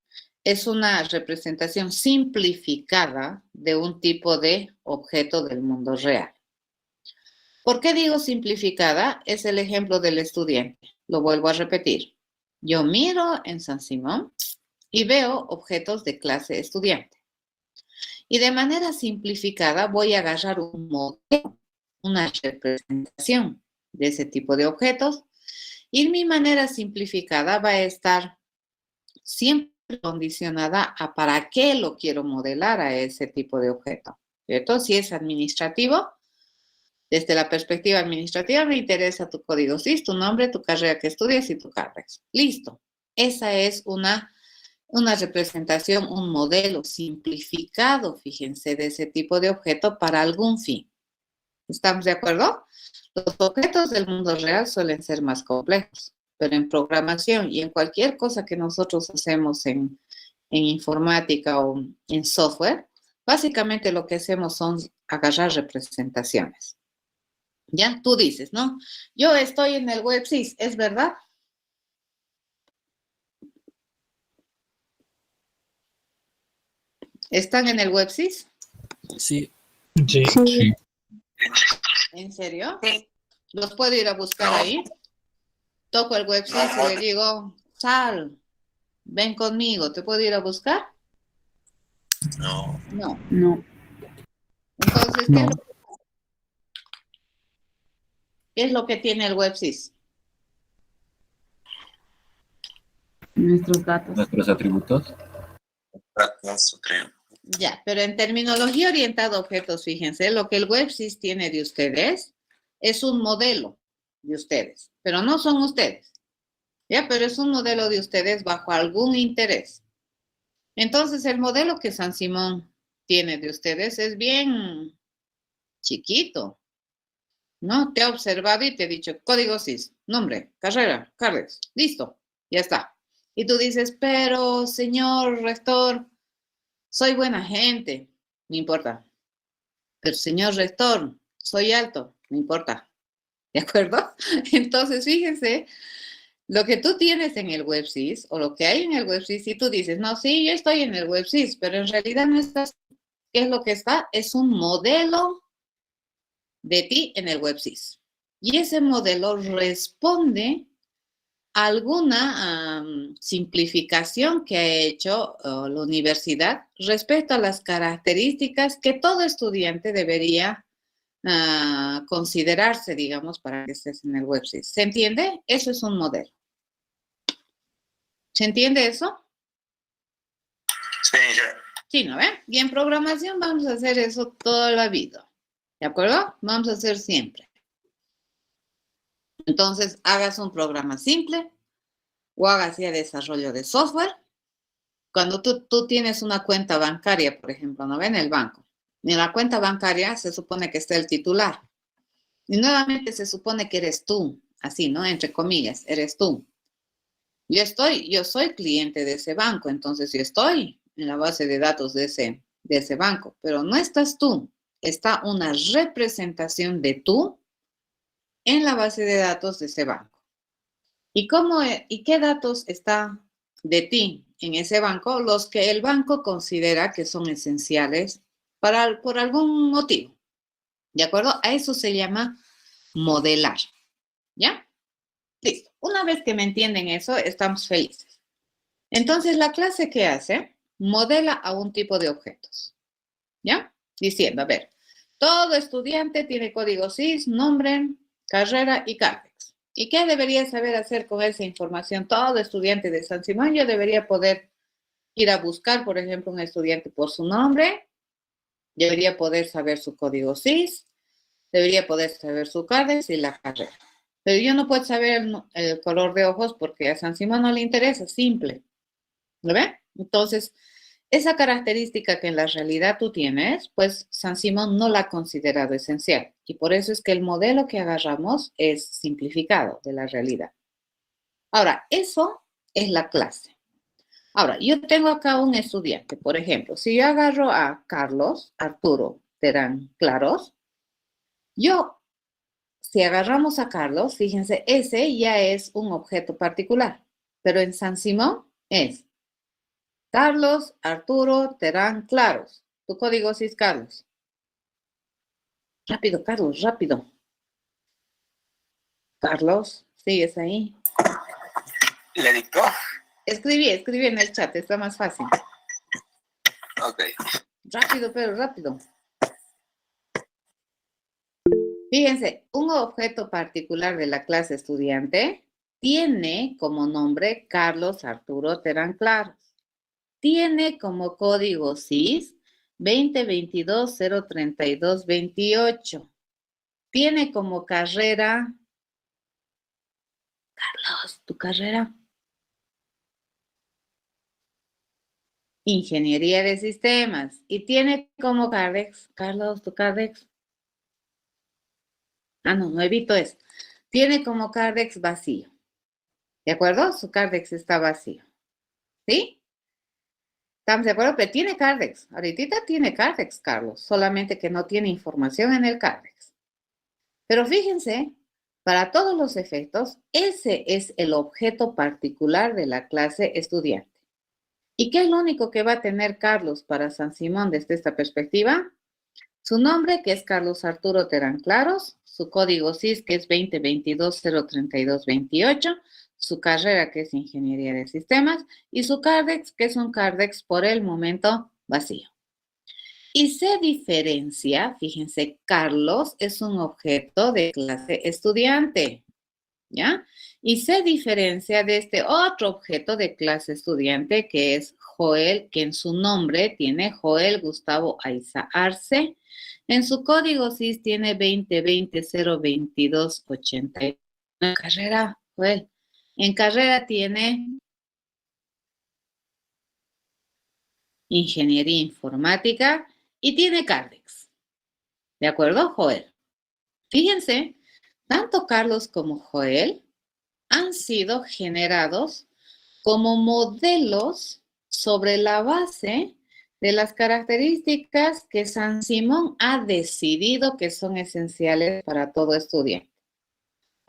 Es una representación simplificada de un tipo de objeto del mundo real. ¿Por qué digo simplificada? Es el ejemplo del estudiante. Lo vuelvo a repetir. Yo miro en Saint-Simon y veo objetos de clase estudiante. Y de manera simplificada voy a agarrar un modelo, una representación de ese tipo de objetos. Y mi manera simplificada va a estar siempre condicionada a para qué lo quiero modelar a ese tipo de objeto, ¿cierto? Si es administrativo, desde la perspectiva administrativa me interesa tu código CIS, tu nombre, tu carrera que estudias y tu carrera. Listo. Esa es una representación, un modelo simplificado, fíjense, de ese tipo de objeto para algún fin. ¿Estamos de acuerdo? Los objetos del mundo real suelen ser más complejos, pero en programación y en cualquier cosa que nosotros hacemos en informática o en software, básicamente lo que hacemos son agarrar representaciones. Ya, tú dices, ¿no? Yo estoy en el WebSys, ¿es verdad? ¿Están en el WebSys? Sí. Sí. Sí. ¿En serio? Sí. ¿Los puedo ir a buscar ahí? Toco el WebSys y le digo, Sal, ven conmigo, ¿te puedo ir a buscar? No. No. No. Entonces, No. ¿qué es lo que tiene el WebSys? Nuestros datos. Nuestros atributos. Ya, pero en terminología orientada a objetos, fíjense, lo que el WebSys tiene de ustedes es un modelo de ustedes, pero no son ustedes. Ya, pero es un modelo de ustedes bajo algún interés. Entonces, el modelo que Saint-Simon tiene de ustedes es bien chiquito, ¿no? Te ha observado y te ha dicho código CIS, nombre, carrera, carreras, listo, ya está. Y tú dices, pero señor rector, soy buena gente, no importa. Pero señor rector, soy alto, no importa. ¿De acuerdo? Entonces, fíjense, lo que tú tienes en el WebSys o lo que hay en el WebSys, y tú dices, no, sí, yo estoy en el WebSys, pero en realidad no estás. ¿Qué es lo que está? Es un modelo de ti en el WebSys. Y ese modelo responde a alguna simplificación que ha hecho la universidad respecto a las características que todo estudiante debería considerarse, digamos, para que estés en el WebSys. ¿Se entiende? Eso es un modelo. ¿Se entiende eso? Sí, ya. Sí, ¿no ven? Y en programación vamos a hacer eso toda la vida. ¿De acuerdo? Vamos a hacer siempre. Entonces, hagas un programa simple o hagas ya desarrollo de software. Cuando tú tienes una cuenta bancaria, por ejemplo, ¿no ven? En el banco. En la cuenta bancaria se supone que está el titular. Y nuevamente se supone que eres tú, así, ¿no? Entre comillas, eres tú. Yo soy cliente de ese banco, entonces yo estoy en la base de datos de ese banco, pero no estás tú, está una representación de tú en la base de datos de ese banco. ¿Y qué datos está de ti en ese banco? Los que el banco considera que son esenciales por algún motivo. ¿De acuerdo? A eso se llama modelar. ¿Ya? Listo. Una vez que me entienden eso, estamos felices. Entonces, la clase, ¿qué hace? Modela a un tipo de objetos. ¿Ya? Diciendo, a ver, todo estudiante tiene código SIS, nombre, carrera y CARDEX. ¿Y qué debería saber hacer con esa información? Todo estudiante de San Simón, yo debería poder ir a buscar, por ejemplo, un estudiante por su nombre, debería poder saber su código SIS, debería poder saber su CARDEX y la carrera. Pero yo no puedo saber el color de ojos porque a San Simón no le interesa, simple. ¿Lo ven? Entonces, esa característica que en la realidad tú tienes, pues San Simón no la ha considerado esencial. Y por eso es que el modelo que agarramos es simplificado de la realidad. Ahora, eso es la clase. Ahora, yo tengo acá un estudiante, por ejemplo, si yo agarro a Carlos, Arturo, Terán, Claros, si agarramos a Carlos, fíjense, ese ya es un objeto particular, pero en San Simón es Carlos, Arturo, Terán, Claros. Tu código SIS, Carlos. Rápido, Carlos, rápido. Carlos, ¿sigues ahí? ¿Le dictó? Escribí en el chat, está más fácil. Ok. Rápido, pero rápido. Fíjense, un objeto particular de la clase estudiante tiene como nombre Carlos, Arturo, Terán, Claros. Tiene como código SIS 2022-032-28. Tiene como carrera, Carlos, tu carrera, Ingeniería de Sistemas. Y tiene como CARDEX, Carlos, tu CARDEX. No evito eso. Tiene como CARDEX vacío. ¿De acuerdo? Su CARDEX está vacío. ¿Sí? ¿Estamos de acuerdo? Pero tiene CARDEX. Ahorita tiene CARDEX, Carlos. Solamente que no tiene información en el CARDEX. Pero fíjense, para todos los efectos, ese es el objeto particular de la clase estudiante. ¿Y qué es lo único que va a tener Carlos para San Simón desde esta perspectiva? Su nombre, que es Carlos Arturo Terán Claros, su código SIS, que es 2022-032-28, su carrera, que es Ingeniería de Sistemas, y su CARDEX, que es un CARDEX por el momento vacío. Y se diferencia, fíjense, Carlos es un objeto de clase estudiante, ¿ya? Y se diferencia de este otro objeto de clase estudiante que es Joel, que en su nombre tiene Joel Gustavo Aiza Arce. En su código SIS tiene 2020-022-80. En carrera, Joel. En carrera tiene Ingeniería Informática y tiene CARDEX. ¿De acuerdo, Joel? Fíjense, tanto Carlos como Joel han sido generados como modelos sobre la base de las características que San Simón ha decidido que son esenciales para todo estudiante.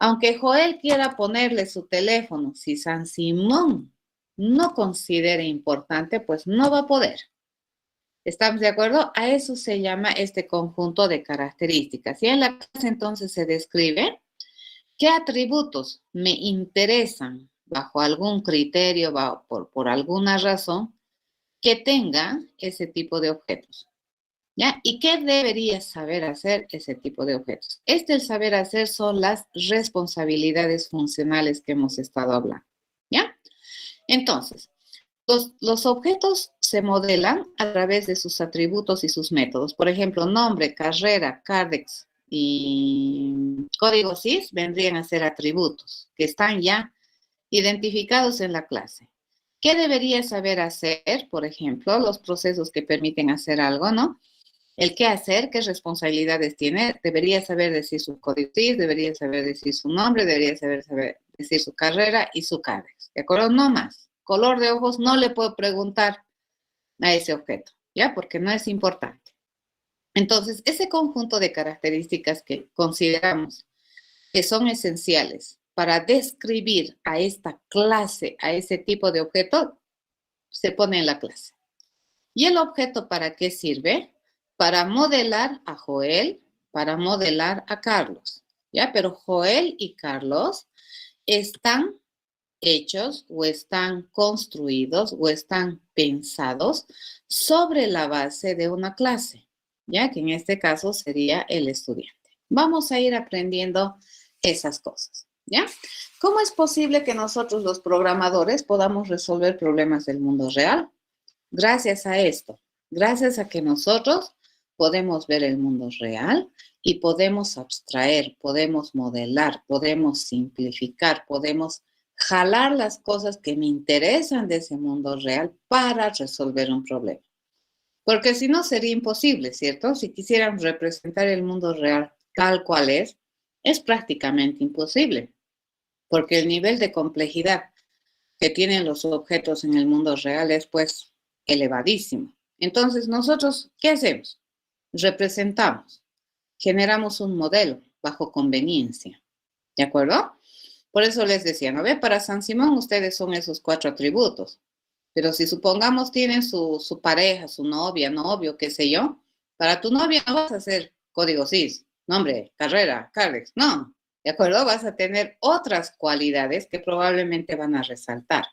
Aunque Joel quiera ponerle su teléfono, si San Simón no considera importante, pues no va a poder. ¿Estamos de acuerdo? A eso se llama este conjunto de características. Y en la clase entonces se describe qué atributos me interesan bajo algún criterio, por alguna razón, que tengan ese tipo de objetos. ¿Ya? ¿Y qué debería saber hacer ese tipo de objetos? El saber hacer son las responsabilidades funcionales que hemos estado hablando. ¿Ya? Entonces, los objetos se modelan a través de sus atributos y sus métodos. Por ejemplo, nombre, carrera, CARDEX y código SIS vendrían a ser atributos que están ya identificados en la clase. ¿Qué debería saber hacer? Por ejemplo, los procesos que permiten hacer algo, ¿no? El qué hacer, qué responsabilidades tiene, debería saber decir su código SIS, debería saber decir su nombre, debería saber decir su carrera y su CARDEX. ¿De acuerdo? No más. Color de ojos no le puedo preguntar a ese objeto, ¿ya? Porque no es importante. Entonces, ese conjunto de características que consideramos que son esenciales para describir a esta clase, a ese tipo de objeto, se pone en la clase. ¿Y el objeto para qué sirve? Para modelar a Joel, para modelar a Carlos, ¿ya? Pero Joel y Carlos están hechos o están construidos o están pensados sobre la base de una clase, ¿ya? Que en este caso sería el estudiante. Vamos a ir aprendiendo esas cosas, ¿ya? ¿Cómo es posible que nosotros los programadores podamos resolver problemas del mundo real? Gracias a esto, gracias a que nosotros podemos ver el mundo real y podemos abstraer, podemos modelar, podemos simplificar, podemos jalar las cosas que me interesan de ese mundo real para resolver un problema. Porque si no sería imposible, ¿cierto? Si quisiéramos representar el mundo real tal cual es prácticamente imposible, porque el nivel de complejidad que tienen los objetos en el mundo real es pues elevadísimo. Entonces, nosotros, ¿qué hacemos? Representamos, generamos un modelo bajo conveniencia, ¿de acuerdo? Por eso les decía, ¿no ve? Para San Simón ustedes son esos 4 atributos, pero si supongamos tienen su pareja, su novia, novio, qué sé yo, para tu novia no vas a hacer código CIS, nombre, carrera, CARDEX, no, ¿de acuerdo? Vas a tener otras cualidades que probablemente van a resaltar.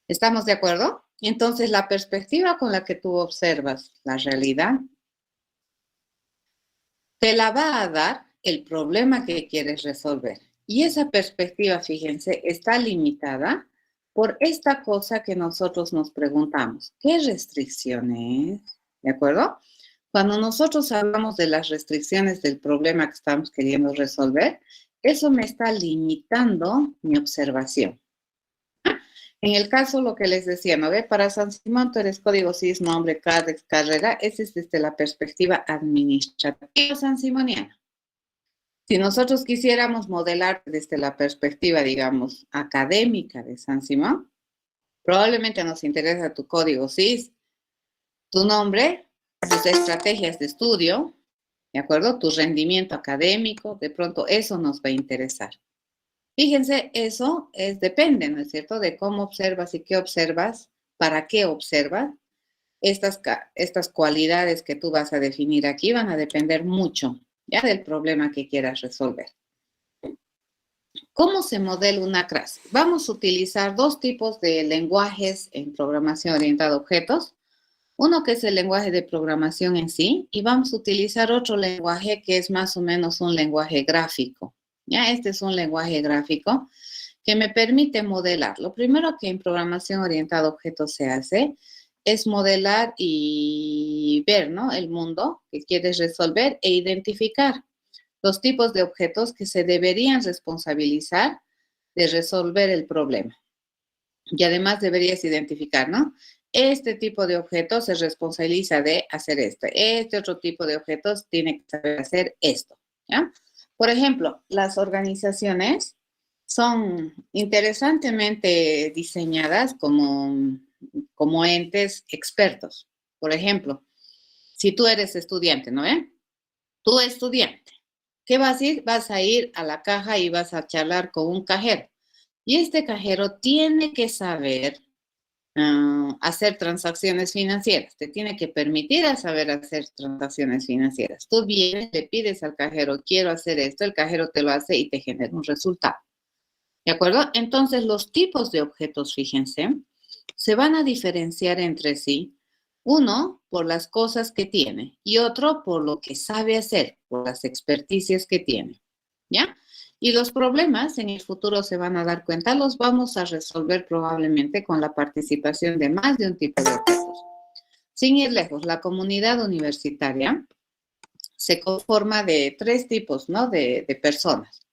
¿Estamos de acuerdo? Entonces, la perspectiva con la que tú observas la realidad te la va a dar el problema que quieres resolver. Y esa perspectiva, fíjense, está limitada por esta cosa que nosotros nos preguntamos. ¿Qué restricciones? ¿De acuerdo? Cuando nosotros hablamos de las restricciones del problema que estamos queriendo resolver, eso me está limitando mi observación. En el caso, lo que les decía, ¿no ve? Para San Simón, tú eres código CIS, nombre, CARDEX, carrera. Ese es desde la perspectiva administrativa sansimoniana. Si nosotros quisiéramos modelar desde la perspectiva, digamos, académica de San Simón, probablemente nos interesa tu código CIS, tu nombre, tus estrategias de estudio, ¿de acuerdo? Tu rendimiento académico, de pronto eso nos va a interesar. Fíjense, eso depende, ¿no es cierto?, de cómo observas y qué observas, para qué observas. Estas cualidades que tú vas a definir aquí van a depender mucho, ya, del problema que quieras resolver. ¿Cómo se modela una clase? Vamos a utilizar 2 tipos de lenguajes en programación orientada a objetos. Uno que es el lenguaje de programación en sí, y vamos a utilizar otro lenguaje que es más o menos un lenguaje gráfico. Ya, este es un lenguaje gráfico que me permite modelar. Lo primero que en programación orientada a objetos se hace es modelar y ver, ¿no?, el mundo que quieres resolver e identificar los tipos de objetos que se deberían responsabilizar de resolver el problema. Y además deberías identificar, ¿no? Este tipo de objetos se responsabiliza de hacer esto. Este otro tipo de objetos tiene que saber hacer esto, ¿ya? Por ejemplo, las organizaciones son interesantemente diseñadas como entes expertos. Por ejemplo, si tú eres estudiante, ¿no? Tú estudiante, ¿qué vas a ir? Vas a ir a la caja y vas a charlar con un cajero. Y este cajero tiene que saber hacer transacciones financieras. Te tiene que permitir a saber hacer transacciones financieras. Tú vienes, le pides al cajero, quiero hacer esto, el cajero te lo hace y te genera un resultado. ¿De acuerdo? Entonces, los tipos de objetos, fíjense, se van a diferenciar entre sí. Uno, por las cosas que tiene y otro por lo que sabe hacer, por las experticias que tiene. ¿Ya? Y los problemas en el futuro se van a dar cuenta, los vamos a resolver probablemente con la participación de más de un tipo de objetos. Sin ir lejos, la comunidad universitaria se conforma de 3 tipos, ¿no?, de personas.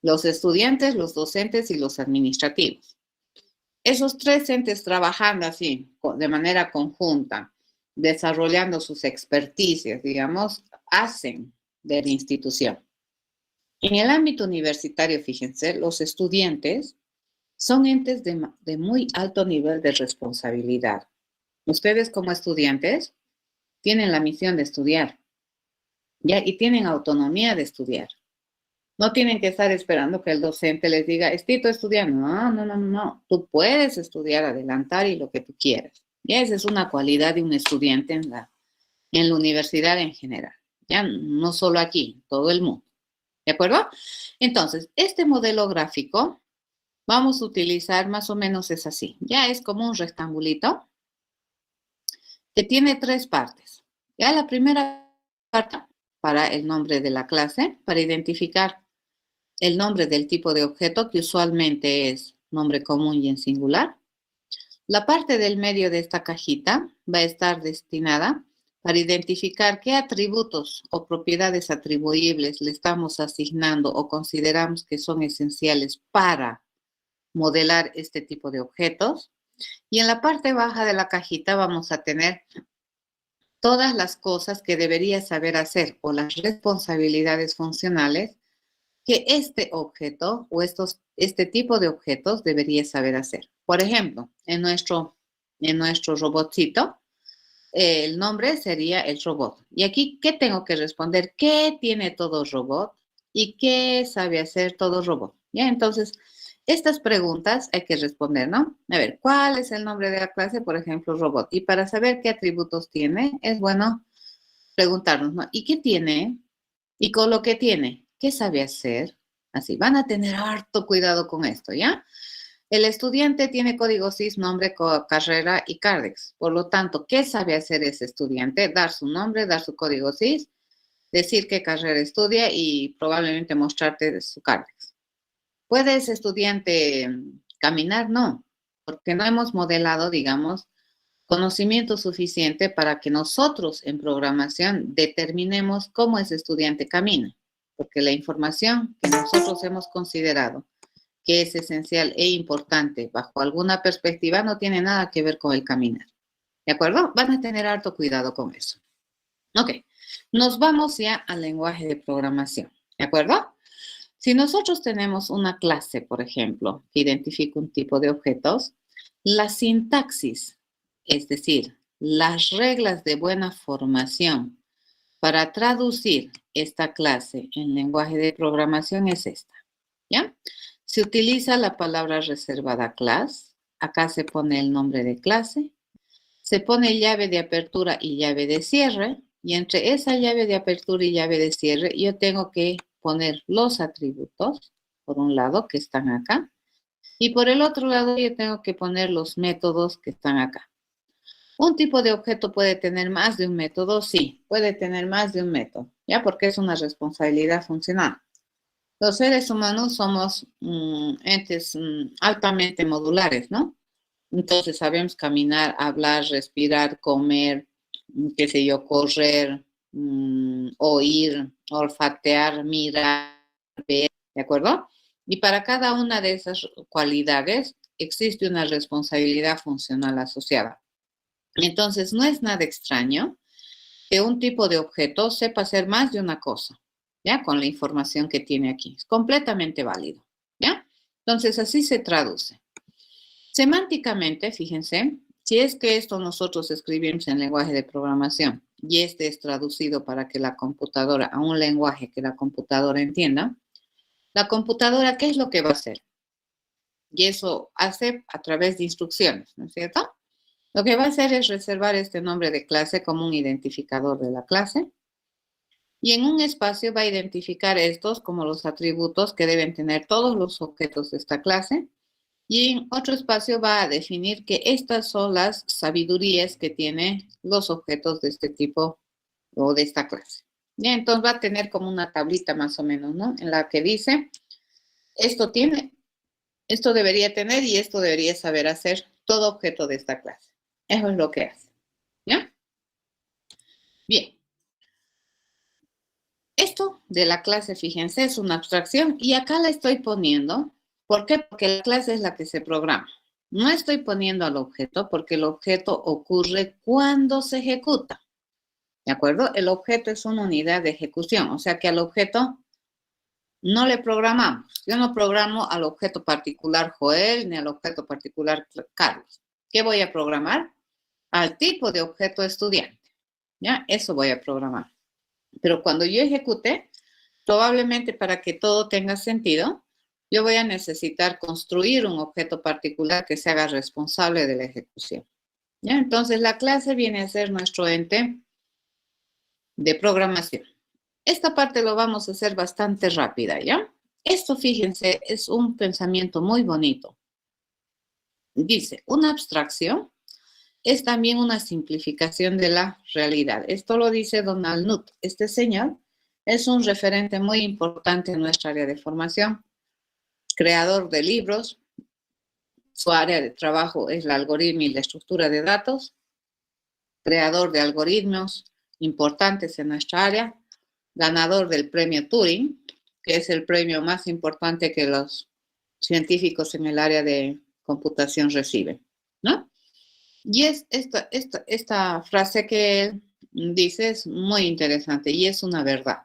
Los estudiantes, los docentes y los administrativos. Esos 3 entes trabajando así, de manera conjunta, desarrollando sus experticias, digamos, hacen de la institución. En el ámbito universitario, fíjense, los estudiantes son entes de muy alto nivel de responsabilidad. Ustedes como estudiantes tienen la misión de estudiar, ¿ya? Y tienen autonomía de estudiar. No tienen que estar esperando que el docente les diga, Estito estudiando. No. Tú puedes estudiar, adelantar y lo que tú quieras. Y esa es una cualidad de un estudiante en la universidad en general. Ya no solo aquí, todo el mundo. ¿De acuerdo? Entonces, este modelo gráfico vamos a utilizar más o menos es así. Ya es como un rectangulito que tiene 3 partes. Ya la primera parte para el nombre de la clase, para identificar el nombre del tipo de objeto, que usualmente es nombre común y en singular. La parte del medio de esta cajita va a estar destinada para identificar qué atributos o propiedades atribuibles le estamos asignando o consideramos que son esenciales para modelar este tipo de objetos. Y en la parte baja de la cajita vamos a tener todas las cosas que debería saber hacer o las responsabilidades funcionales que este objeto o este tipo de objetos debería saber hacer. Por ejemplo, en nuestro robotcito, el nombre sería el robot. Y aquí, ¿qué tengo que responder? ¿Qué tiene todo robot? ¿Y qué sabe hacer todo robot? Ya, entonces, estas preguntas hay que responder, ¿no? A ver, ¿cuál es el nombre de la clase? Por ejemplo, robot. Y para saber qué atributos tiene, es bueno preguntarnos, ¿no? ¿Y qué tiene? Y con lo que tiene, ¿qué sabe hacer? Así, van a tener harto cuidado con esto, ¿ya? El estudiante tiene código SIS, nombre, carrera y CARDEX. Por lo tanto, ¿qué sabe hacer ese estudiante? Dar su nombre, dar su código SIS, decir qué carrera estudia y probablemente mostrarte su CARDEX. ¿Puede ese estudiante caminar? No, porque no hemos modelado, digamos, conocimiento suficiente para que nosotros en programación determinemos cómo ese estudiante camina, porque la información que nosotros hemos considerado que es esencial e importante bajo alguna perspectiva no tiene nada que ver con el caminar. ¿De acuerdo? Van a tener harto cuidado con eso. Ok, nos vamos ya al lenguaje de programación. ¿De acuerdo? Si nosotros tenemos una clase, por ejemplo, que identifica un tipo de objetos, la sintaxis, es decir, las reglas de buena formación para traducir esta clase en lenguaje de programación es esta, ¿ya? Se utiliza la palabra reservada class, acá se pone el nombre de clase, se pone llave de apertura y llave de cierre, y entre esa llave de apertura y llave de cierre yo tengo que poner los atributos, por un lado, que están acá, y por el otro lado yo tengo que poner los métodos que están acá. ¿Un tipo de objeto puede tener más de un método? Sí, puede tener más de un método, ¿ya? Porque es una responsabilidad funcional. Los seres humanos somos entes altamente modulares, ¿no? Entonces sabemos caminar, hablar, respirar, comer, qué sé yo, correr, oír, olfatear, mirar, ver, ¿de acuerdo? Y para cada una de esas cualidades existe una responsabilidad funcional asociada. Entonces, no es nada extraño que un tipo de objeto sepa hacer más de una cosa, ¿ya? Con la información que tiene aquí. Es completamente válido, ¿ya? Entonces, así se traduce. Semánticamente, fíjense, si es que esto nosotros escribimos en lenguaje de programación y este es traducido para que la computadora, a un lenguaje que la computadora entienda, la computadora, ¿qué es lo que va a hacer? Y eso hace a través de instrucciones, ¿no es cierto? Lo que va a hacer es reservar este nombre de clase como un identificador de la clase y en un espacio va a identificar estos como los atributos que deben tener todos los objetos de esta clase y en otro espacio va a definir que estas son las sabidurías que tienen los objetos de este tipo o de esta clase. Ya, entonces va a tener como una tablita más o menos, ¿no? En la que dice, esto tiene, esto debería tener y esto debería saber hacer todo objeto de esta clase. Eso es lo que hace, ¿ya? Bien. Esto de la clase, fíjense, es una abstracción y acá la estoy poniendo. ¿Por qué? Porque la clase es la que se programa. No estoy poniendo al objeto porque el objeto ocurre cuando se ejecuta. ¿De acuerdo? El objeto es una unidad de ejecución, o sea que al objeto no le programamos. Yo no programo al objeto particular Joel ni al objeto particular Carlos. ¿Qué voy a programar? Al tipo de objeto estudiante. ¿Ya? Eso voy a programar. Pero cuando yo ejecute, probablemente para que todo tenga sentido, yo voy a necesitar construir un objeto particular que se haga responsable de la ejecución. ¿Ya? Entonces, la clase viene a ser nuestro ente de programación. Esta parte lo vamos a hacer bastante rápida, ¿ya? Esto, fíjense, es un pensamiento muy bonito. Dice, una abstracción es también una simplificación de la realidad. Esto lo dice Donald Knuth. Este señor es un referente muy importante en nuestra área de formación, creador de libros. Su área de trabajo es el algoritmo y la estructura de datos, creador de algoritmos importantes en nuestra área, ganador del premio Turing, que es el premio más importante que los científicos en el área de computación reciben, ¿no? Y es esta frase que él dice es muy interesante y es una verdad.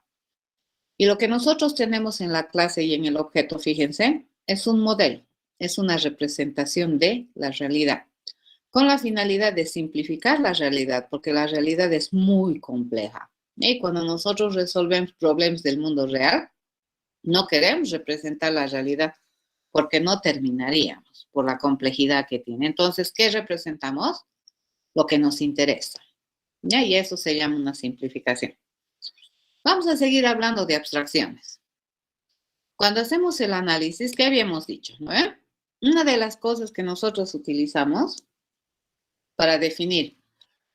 Y lo que nosotros tenemos en la clase y en el objeto, fíjense, es un modelo, es una representación de la realidad, con la finalidad de simplificar la realidad, porque la realidad es muy compleja. Y cuando nosotros resolvemos problemas del mundo real, no queremos representar la realidad porque no terminaríamos por la complejidad que tiene. Entonces, ¿qué representamos? Lo que nos interesa. ¿Ya? Y eso se llama una simplificación. Vamos a seguir hablando de abstracciones. Cuando hacemos el análisis, ¿qué habíamos dicho? ¿No? Una de las cosas que nosotros utilizamos para definir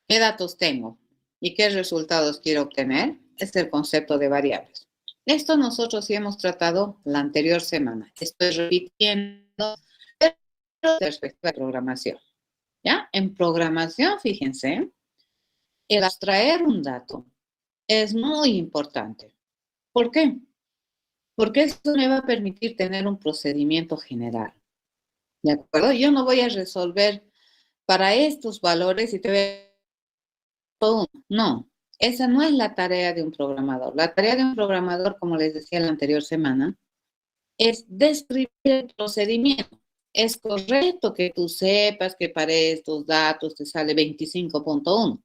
qué datos tengo y qué resultados quiero obtener es el concepto de variables. Esto nosotros sí hemos tratado la anterior semana. Estoy repitiendo, pero respecto a programación. ¿Ya? En programación, fíjense, el abstraer un dato es muy importante. ¿Por qué? Porque esto me va a permitir tener un procedimiento general. ¿De acuerdo? Yo no voy a resolver para estos valores y te voy a... No, esa no es la tarea de un programador. La tarea de un programador, como les decía la anterior semana, es describir el procedimiento. Es correcto que tú sepas que para estos datos te sale 25.1,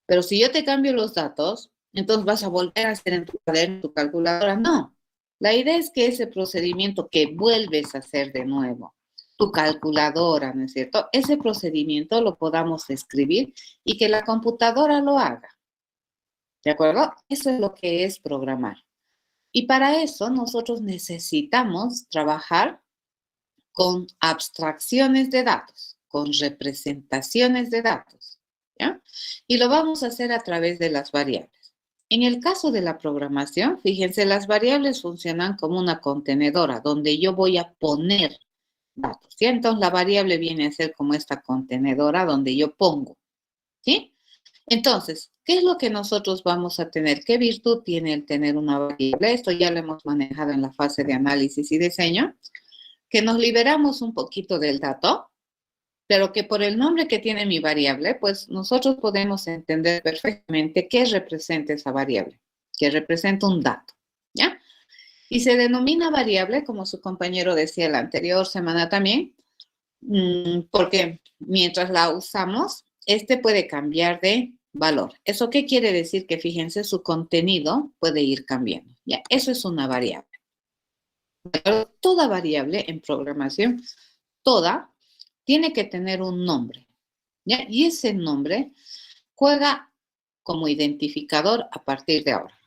pero si yo te cambio los datos, entonces vas a volver a hacer en tu cuaderno, en tu calculadora. No, la idea es que ese procedimiento que vuelves a hacer de nuevo, tu calculadora, ¿no es cierto? Ese procedimiento lo podamos escribir y que la computadora lo haga. ¿De acuerdo? Eso es lo que es programar. Y para eso nosotros necesitamos trabajar con abstracciones de datos, con representaciones de datos, ¿ya? Y lo vamos a hacer a través de las variables. En el caso de la programación, fíjense, las variables funcionan como una contenedora donde yo voy a poner datos, ¿sí? Entonces la variable viene a ser como esta contenedora donde yo pongo, ¿sí? Entonces, ¿qué es lo que nosotros vamos a tener? ¿Qué virtud tiene el tener una variable? Esto ya lo hemos manejado en la fase de análisis y diseño, que nos liberamos un poquito del dato, pero que por el nombre que tiene mi variable, pues nosotros podemos entender perfectamente qué representa esa variable, que representa un dato, ¿ya? Y se denomina variable, como su compañero decía la anterior semana también, porque mientras la usamos, este puede cambiar de valor. ¿Eso qué quiere decir? Que fíjense, su contenido puede ir cambiando. Ya, eso es una variable. Toda variable en programación, toda, tiene que tener un nombre, ¿ya? Y ese nombre juega como identificador a partir de ahora.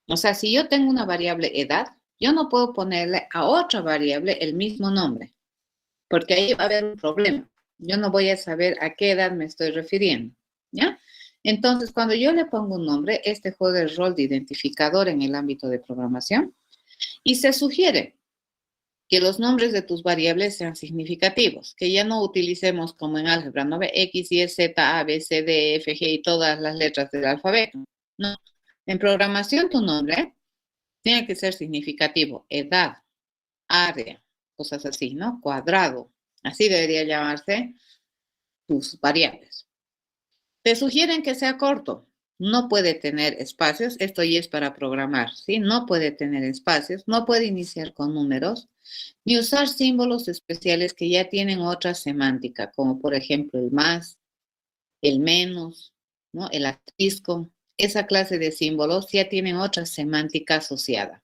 O sea, si yo tengo una variable edad, yo no puedo ponerle a otra variable el mismo nombre, porque ahí va a haber un problema. Yo no voy a saber a qué edad me estoy refiriendo, ¿ya? Entonces, cuando yo le pongo un nombre, este juega el rol de identificador en el ámbito de programación y se sugiere que los nombres de tus variables sean significativos, que ya no utilicemos como en álgebra, ¿no? X, Y, Z, A, B, C, D, F, G y todas las letras del alfabeto. No. En programación tu nombre tiene que ser significativo, edad, área, cosas así, ¿no? Cuadrado, así debería llamarse tus variables. Te sugieren que sea corto, no puede tener espacios, esto ya es para programar, ¿sí? No puede tener espacios, no puede iniciar con números, ni usar símbolos especiales que ya tienen otra semántica, como por ejemplo el más, el menos, ¿no? El asterisco. Esa clase de símbolos ya tienen otra semántica asociada.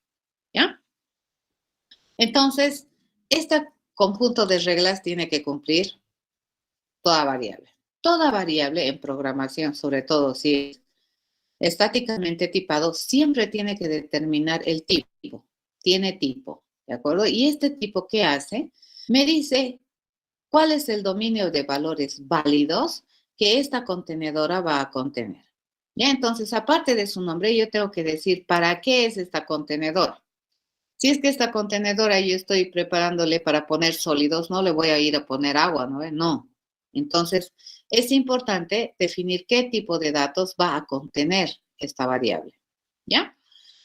¿ya? Entonces, este conjunto de reglas tiene que cumplir toda variable. Toda variable en programación, sobre todo si es estáticamente tipado, siempre tiene que determinar el tipo. Tiene tipo, ¿de acuerdo? Y este tipo, ¿qué hace? Me dice cuál es el dominio de valores válidos que esta contenedora va a contener. Ya, entonces, aparte de su nombre, yo tengo que decir para qué es esta contenedora. Si es que esta contenedora yo estoy preparándole para poner sólidos, no le voy a ir a poner agua, ¿no? No. Entonces, es importante definir qué tipo de datos va a contener esta variable, ¿ya?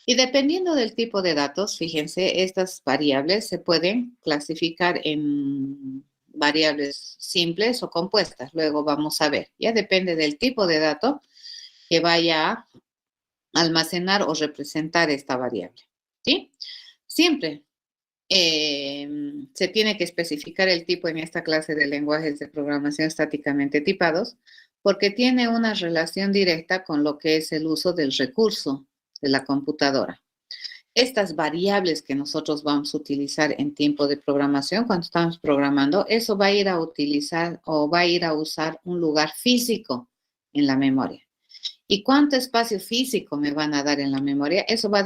Y dependiendo del tipo de datos, fíjense, estas variables se pueden clasificar en variables simples o compuestas. Luego vamos a ver, ya depende del tipo de dato que vaya a almacenar o representar esta variable, ¿sí? Siempre se tiene que especificar el tipo en esta clase de lenguajes de programación estáticamente tipados porque tiene una relación directa con lo que es el uso del recurso de la computadora. Estas variables que nosotros vamos a utilizar en tiempo de programación, cuando estamos programando, eso va a ir a utilizar o va a ir a usar un lugar físico en la memoria. ¿Y cuánto espacio físico me van a dar en la memoria? Eso va a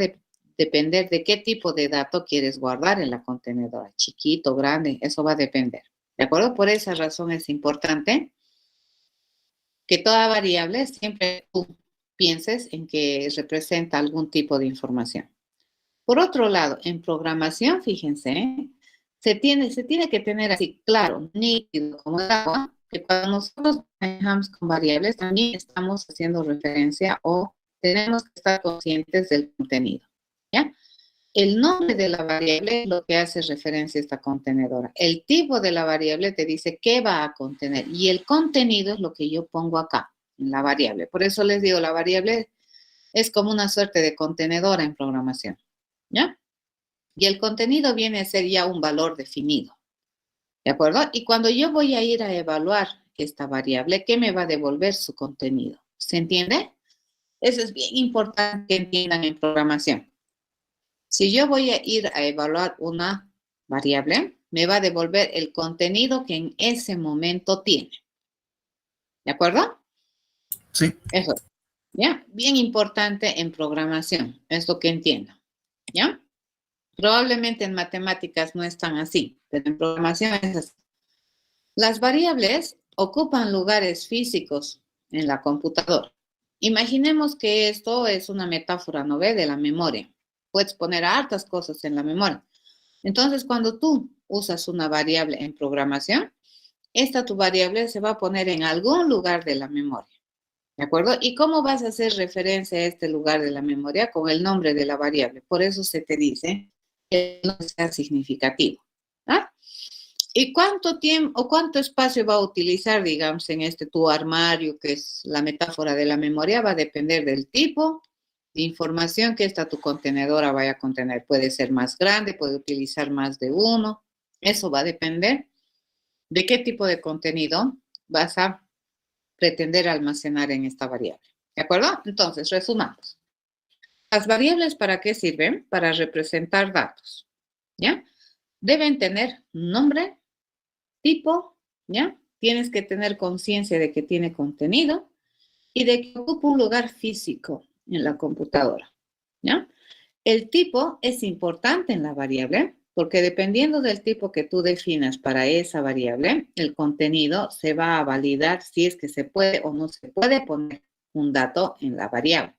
depender de qué tipo de dato quieres guardar en la contenedora, chiquito, grande, eso va a depender. ¿De acuerdo? Por esa razón es importante que toda variable siempre tú pienses en que representa algún tipo de información. Por otro lado, en programación, fíjense, se tiene que tener así claro, nítido como el agua, que cuando nosotros trabajamos con variables también estamos haciendo referencia o tenemos que estar conscientes del contenido, ¿ya? El nombre de la variable es lo que hace referencia a esta contenedora. El tipo de la variable te dice qué va a contener y el contenido es lo que yo pongo acá en la variable. Por eso les digo, la variable es como una suerte de contenedora en programación, ¿ya? Y el contenido viene a ser ya un valor definido, ¿de acuerdo? Y cuando yo voy a ir a evaluar esta variable, ¿qué me va a devolver su contenido? ¿Se entiende? Eso es bien importante que entiendan en programación. Si yo voy a ir a evaluar una variable, me va a devolver el contenido que en ese momento tiene. ¿De acuerdo? Sí. Eso, ¿ya? Bien importante en programación, es lo que entiendo, ¿ya? Probablemente en matemáticas no es tan así, pero en programación es así. Las variables ocupan lugares físicos en la computadora. Imaginemos que esto es una metáfora, ¿no ve? De la memoria. Puedes poner hartas cosas en la memoria. Entonces, cuando tú usas una variable en programación, tu variable se va a poner en algún lugar de la memoria. ¿De acuerdo? ¿Y cómo vas a hacer referencia a este lugar de la memoria? Con el nombre de la variable. Por eso se te dice que no sea significativo. ¿Ah? ¿Y cuánto tiempo o cuánto espacio va a utilizar, digamos, en tu armario, que es la metáfora de la memoria? Va a depender del tipo de información que tu contenedora vaya a contener. Puede ser más grande, puede utilizar más de uno. Eso va a depender de qué tipo de contenido vas a pretender almacenar en esta variable. ¿De acuerdo? Entonces, resumamos. Las variables, ¿para qué sirven? Para representar datos, ¿ya? Deben tener nombre, tipo, ¿ya? Tienes que tener conciencia de que tiene contenido y de que ocupa un lugar físico en la computadora, ¿ya? El tipo es importante en la variable porque dependiendo del tipo que tú definas para esa variable, el contenido se va a validar si es que se puede o no se puede poner un dato en la variable,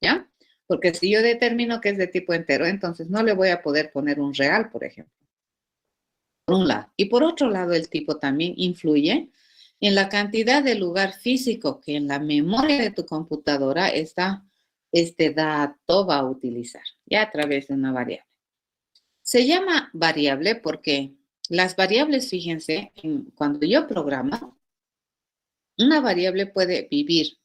¿ya? Porque si yo determino que es de tipo entero, entonces no le voy a poder poner un real, por ejemplo. Por un lado. Y por otro lado, el tipo también influye en la cantidad de lugar físico que en la memoria de tu computadora este dato va a utilizar, ya a través de una variable. Se llama variable porque las variables, fíjense, cuando yo programo, una variable puede vivir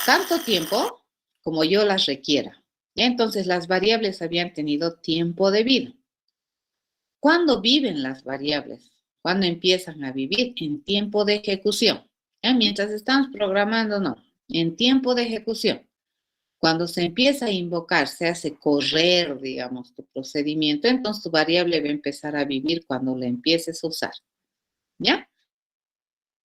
tanto tiempo como yo las requiera. ¿Ya? Entonces, las variables habían tenido tiempo de vida. ¿Cuándo viven las variables? ¿Cuándo empiezan a vivir? En tiempo de ejecución. ¿Ya? Mientras estamos programando, no. En tiempo de ejecución. Cuando se empieza a invocar, se hace correr, digamos, tu procedimiento, entonces tu variable va a empezar a vivir cuando la empieces a usar. ¿Ya?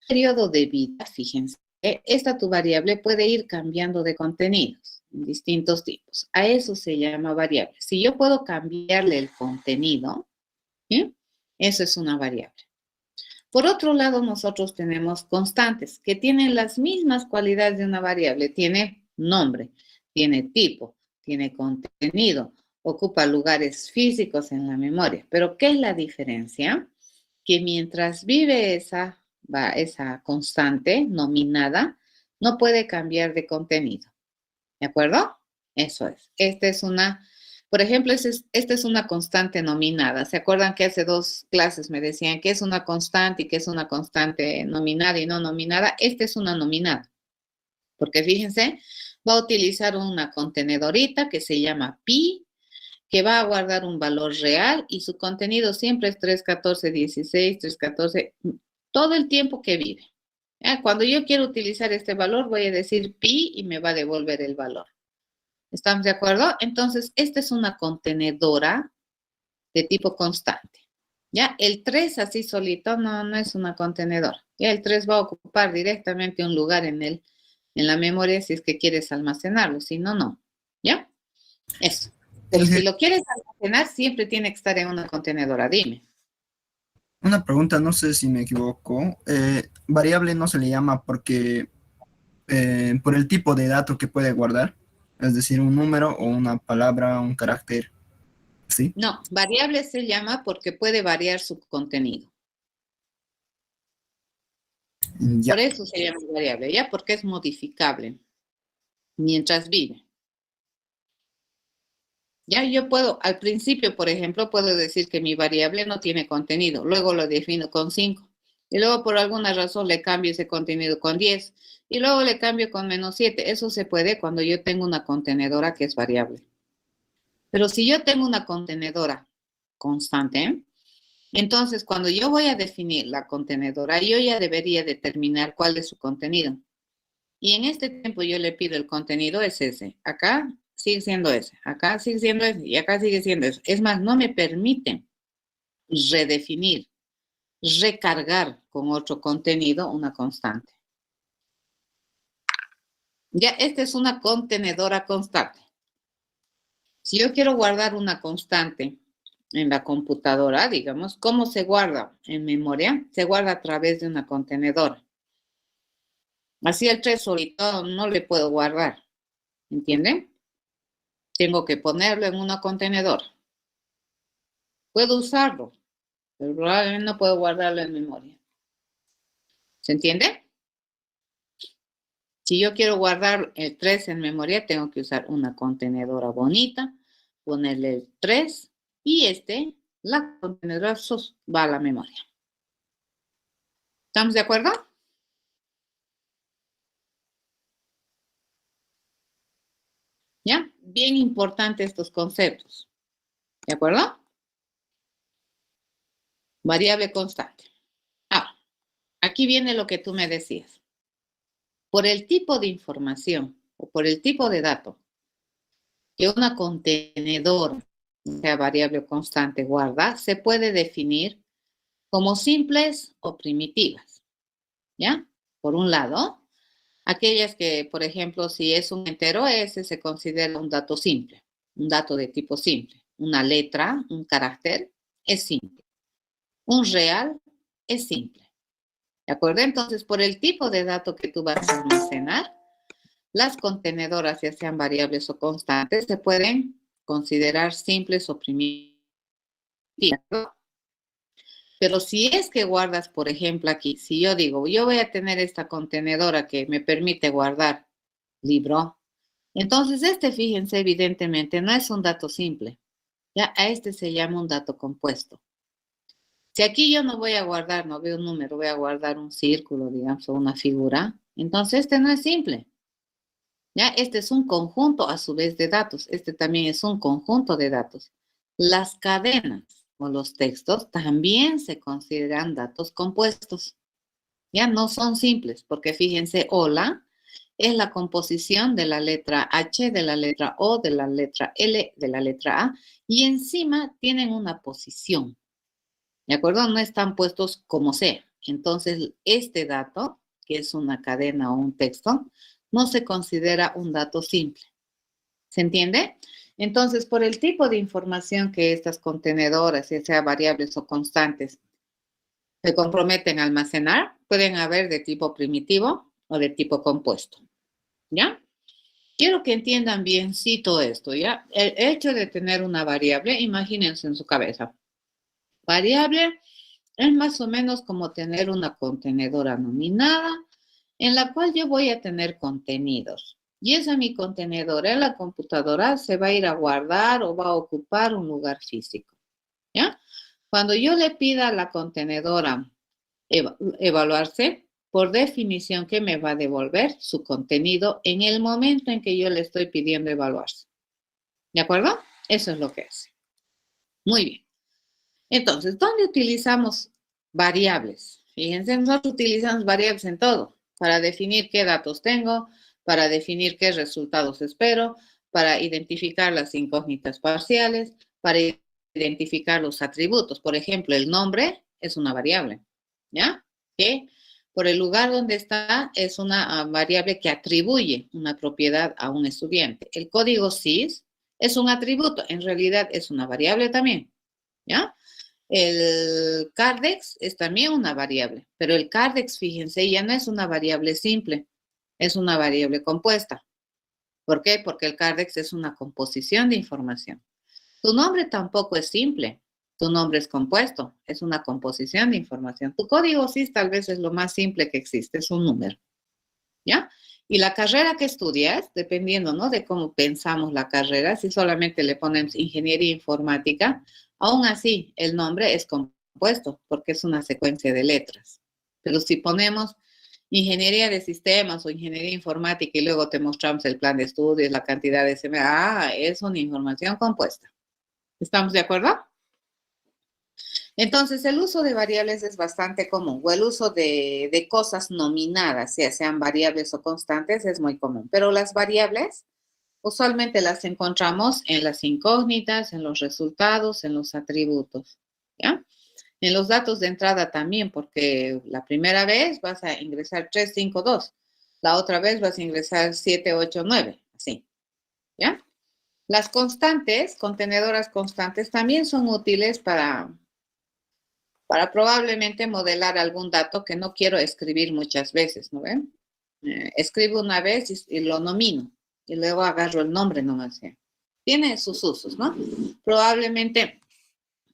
Periodo de vida, fíjense, esta tu variable puede ir cambiando de contenidos en distintos tipos. A eso se llama variable. Si yo puedo cambiarle el contenido, ¿sí? Eso es una variable. Por otro lado, nosotros tenemos constantes que tienen las mismas cualidades de una variable. Tiene nombre, tiene tipo, tiene contenido, ocupa lugares físicos en la memoria. Pero ¿qué es la diferencia? Que mientras vive esa constante nominada, no puede cambiar de contenido. ¿De acuerdo? Eso es. Por ejemplo, esta es una constante nominada. ¿Se acuerdan que hace 2 clases me decían que es una constante y que es una constante nominada y no nominada? Esta es una nominada. Porque fíjense, va a utilizar una contenedorita que se llama pi, que va a guardar un valor real y su contenido siempre es 31416, 314, todo el tiempo que vive. ¿Ya? Cuando yo quiero utilizar este valor, voy a decir pi y me va a devolver el valor. ¿Estamos de acuerdo? Entonces, esta es una contenedora de tipo constante. ¿Ya? El 3 así solito no es una contenedora. Ya el 3 va a ocupar directamente un lugar en la memoria si es que quieres almacenarlo. Si no, no. ¿Ya? Eso. Pero si lo quieres almacenar, siempre tiene que estar en una contenedora. Dime. Una pregunta, no sé si me equivoco. Variable no se le llama porque por el tipo de dato que puede guardar, es decir, un número o una palabra, un carácter, ¿sí? No, variable se llama porque puede variar su contenido. Ya. Por eso se llama variable, ¿ya? Porque es modificable mientras vive. Ya yo puedo, al principio, por ejemplo, puedo decir que mi variable no tiene contenido, luego lo defino con 5, y luego por alguna razón le cambio ese contenido con 10, y luego le cambio con -7. Eso se puede cuando yo tengo una contenedora que es variable. Pero si yo tengo una contenedora constante, entonces cuando yo voy a definir la contenedora, yo ya debería determinar cuál es su contenido. Y en este tiempo yo le pido el contenido es ese. Acá sigue siendo ese, acá sigue siendo ese y acá sigue siendo eso. Es más, no me permite redefinir, recargar con otro contenido una constante. Ya, esta es una contenedora constante. Si yo quiero guardar una constante en la computadora, digamos, ¿cómo se guarda en memoria? Se guarda a través de una contenedora. Así el 3 solito no le puedo guardar, ¿entienden? Tengo que ponerlo en una contenedora. Puedo usarlo, pero probablemente no puedo guardarlo en memoria. ¿Se entiende? Si yo quiero guardar el 3 en memoria, tengo que usar una contenedora bonita, ponerle el 3 y la contenedora va a la memoria. ¿Estamos de acuerdo? ¿Ya? Bien importante estos conceptos. ¿De acuerdo? Variable constante. Ahora, aquí viene lo que tú me decías. Por el tipo de información o por el tipo de dato que una contenedora, sea variable o constante, guarda, se puede definir como simples o primitivas. ¿Ya? Por un lado, aquellas que, por ejemplo, si es un entero, ese se considera un dato simple, un dato de tipo simple. Una letra, un carácter, es simple. Un real es simple. ¿De acuerdo? Entonces, por el tipo de dato que tú vas a almacenar, las contenedoras, ya sean variables o constantes, se pueden considerar simples o primitivas. Pero si es que guardas, por ejemplo, aquí, si yo digo, yo voy a tener esta contenedora que me permite guardar libro, entonces fíjense, evidentemente, no es un dato simple. Ya a se llama un dato compuesto. Si aquí yo no voy a guardar, no veo un número, voy a guardar un círculo, digamos, o una figura, entonces no es simple. ¿Ya? Es un conjunto a su vez de datos. También es un conjunto de datos. Las cadenas o los textos también se consideran datos compuestos. Ya no son simples, porque fíjense, hola es la composición de la letra H, de la letra O, de la letra L, de la letra A, y encima tienen una posición, ¿de acuerdo? No están puestos como sea. Entonces, este dato, que es una cadena o un texto, no se considera un dato simple. ¿Se entiende? Entonces, por el tipo de información que estas contenedoras, ya sea variables o constantes, se comprometen a almacenar, pueden haber de tipo primitivo o de tipo compuesto, ¿ya? Quiero que entiendan bien, sí, todo esto, ¿ya? El hecho de tener una variable, imagínense en su cabeza. Variable es más o menos como tener una contenedora nominada en la cual yo voy a tener contenidos. Y esa mi contenedora en la computadora se va a ir a guardar o va a ocupar un lugar físico, ¿ya? Cuando yo le pida a la contenedora evaluarse, por definición, ¿qué me va a devolver? Su contenido en el momento en que yo le estoy pidiendo evaluarse. ¿De acuerdo? Eso es lo que hace. Muy bien. Entonces, ¿dónde utilizamos variables? Fíjense, nosotros utilizamos variables en todo, para definir qué datos tengo, para definir qué resultados espero, para identificar las incógnitas parciales, para identificar los atributos. Por ejemplo, el nombre es una variable, ¿ya? Que por el lugar donde está es una variable que atribuye una propiedad a un estudiante. El código SIS es un atributo, en realidad es una variable también, ¿ya? El Cardex es también una variable, pero el Cardex, fíjense, ya no es una variable simple, es una variable compuesta. ¿Por qué? Porque el Cardex es una composición de información. Tu nombre tampoco es simple, tu nombre es compuesto, es una composición de información. Tu código SIS tal vez es lo más simple que existe, es un número, ¿ya? Y la carrera que estudias, dependiendo, ¿no?, de cómo pensamos la carrera, si solamente le ponemos ingeniería informática, aún así el nombre es compuesto porque es una secuencia de letras. Pero si ponemos ingeniería de sistemas o ingeniería informática y luego te mostramos el plan de estudios, la cantidad de es una información compuesta. ¿Estamos de acuerdo? Entonces, el uso de variables es bastante común, o el uso de cosas nominadas, ya sean variables o constantes, es muy común. Pero las variables usualmente las encontramos en las incógnitas, en los resultados, en los atributos, ¿ya? En los datos de entrada también, porque la primera vez vas a ingresar 352, la otra vez vas a ingresar 789, así, ¿ya? Las constantes, contenedoras constantes, también son útiles para probablemente modelar algún dato que no quiero escribir muchas veces, ¿no ven? Escribo una vez y lo nomino, y luego agarro el nombre nomás. Tiene sus usos, ¿no? Probablemente,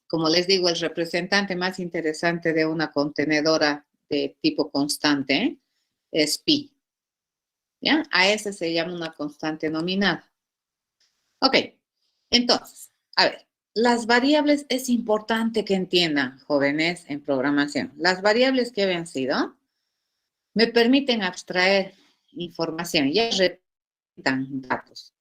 como les digo, el representante más interesante de una contenedora de tipo constante es pi, ¿ya? A ese se llama una constante nominada. Ok, entonces, a ver. Las variables es importante que entiendan, jóvenes, en programación. Las variables que habían sido me permiten abstraer información, ya representan datos.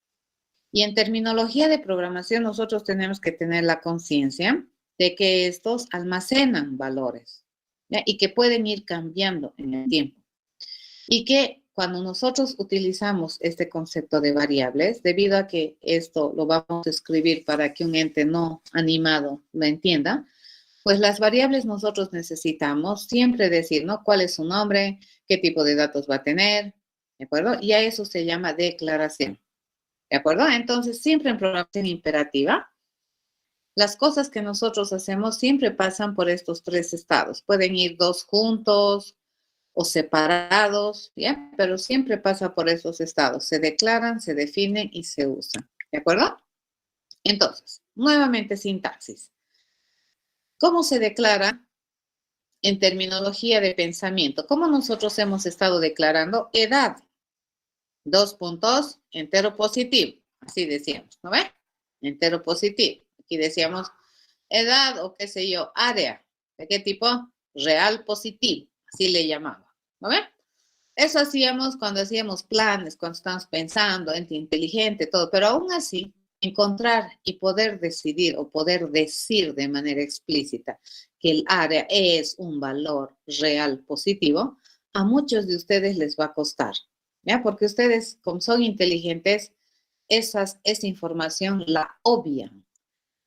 Y en terminología de programación nosotros tenemos que tener la conciencia de que estos almacenan valores, ¿ya? Y que pueden ir cambiando en el tiempo. Y que cuando nosotros utilizamos este concepto de variables, debido a que esto lo vamos a escribir para que un ente no animado lo entienda, pues las variables nosotros necesitamos siempre decir, ¿no?, cuál es su nombre, qué tipo de datos va a tener, ¿de acuerdo? Y a eso se llama declaración, ¿de acuerdo? Entonces, siempre en programación imperativa, las cosas que nosotros hacemos siempre pasan por estos tres estados. Pueden ir dos juntos o separados, ¿ya? Pero siempre pasa por esos estados. Se declaran, se definen y se usan, ¿de acuerdo? Entonces, nuevamente sintaxis. ¿Cómo se declara en terminología de pensamiento? ¿Cómo nosotros hemos estado declarando edad? 2 puntos, entero positivo. Así decíamos, ¿no ve? Entero positivo. Aquí decíamos edad o qué sé yo, área. ¿De qué tipo? Real positivo. Así le llamaba, ¿no ve? Eso hacíamos cuando hacíamos planes, cuando estábamos pensando, ente inteligente, todo. Pero aún así, encontrar y poder decidir o poder decir de manera explícita que el área es un valor real positivo, a muchos de ustedes les va a costar. ¿ya? Porque ustedes, como son inteligentes, esa información la obvian.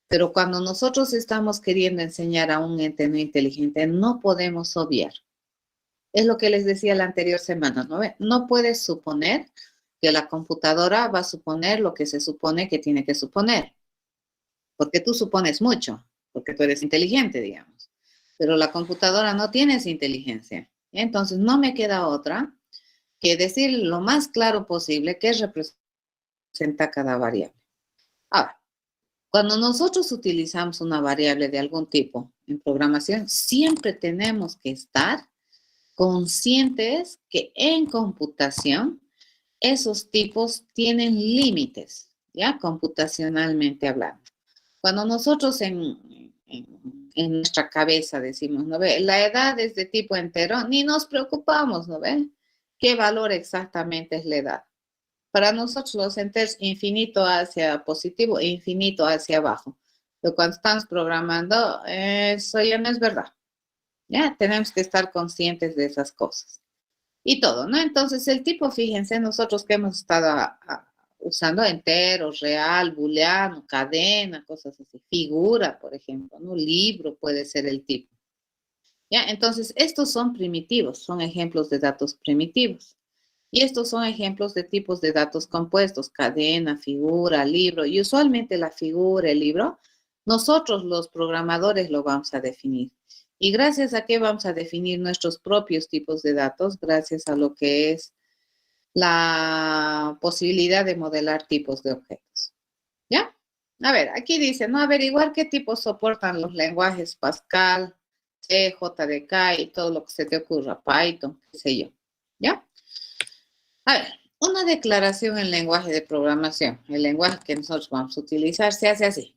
Pero cuando nosotros estamos queriendo enseñar a un ente no inteligente, no podemos obviar. Es lo que les decía la anterior semana, ¿no? No puedes suponer que la computadora va a suponer lo que se supone que tiene que suponer. Porque tú supones mucho, porque tú eres inteligente, digamos. Pero la computadora no tiene esa inteligencia. Entonces, no me queda otra que decir lo más claro posible qué representa cada variable. Ahora, cuando nosotros utilizamos una variable de algún tipo en programación, siempre tenemos que estar conscientes que en computación esos tipos tienen límites, ¿ya? Computacionalmente hablando. Cuando nosotros en nuestra cabeza decimos, ¿no ve? La edad es de tipo entero, ni nos preocupamos, ¿no ve? ¿Qué valor exactamente es la edad? Para nosotros los enteros, infinito hacia positivo e infinito hacia abajo. Pero cuando estamos programando, eso ya no es verdad. Ya tenemos que estar conscientes de esas cosas. Y todo, ¿no? Entonces, el tipo, fíjense, nosotros que hemos estado usando entero, real, booleano, cadena, cosas así, figura, por ejemplo, ¿no? Libro puede ser el tipo. ¿Ya? Entonces, estos son primitivos, son ejemplos de datos primitivos. Y estos son ejemplos de tipos de datos compuestos, cadena, figura, libro. Y usualmente la figura, el libro, nosotros los programadores lo vamos a definir. ¿Y gracias a qué vamos a definir nuestros propios tipos de datos? Gracias a lo que es la posibilidad de modelar tipos de objetos. ¿Ya? A ver, aquí dice, ¿no? Averiguar qué tipos soportan los lenguajes Pascal, C, JDK y todo lo que se te ocurra, Python, qué sé yo. ¿Ya? A ver, una declaración en lenguaje de programación, el lenguaje que nosotros vamos a utilizar, se hace así.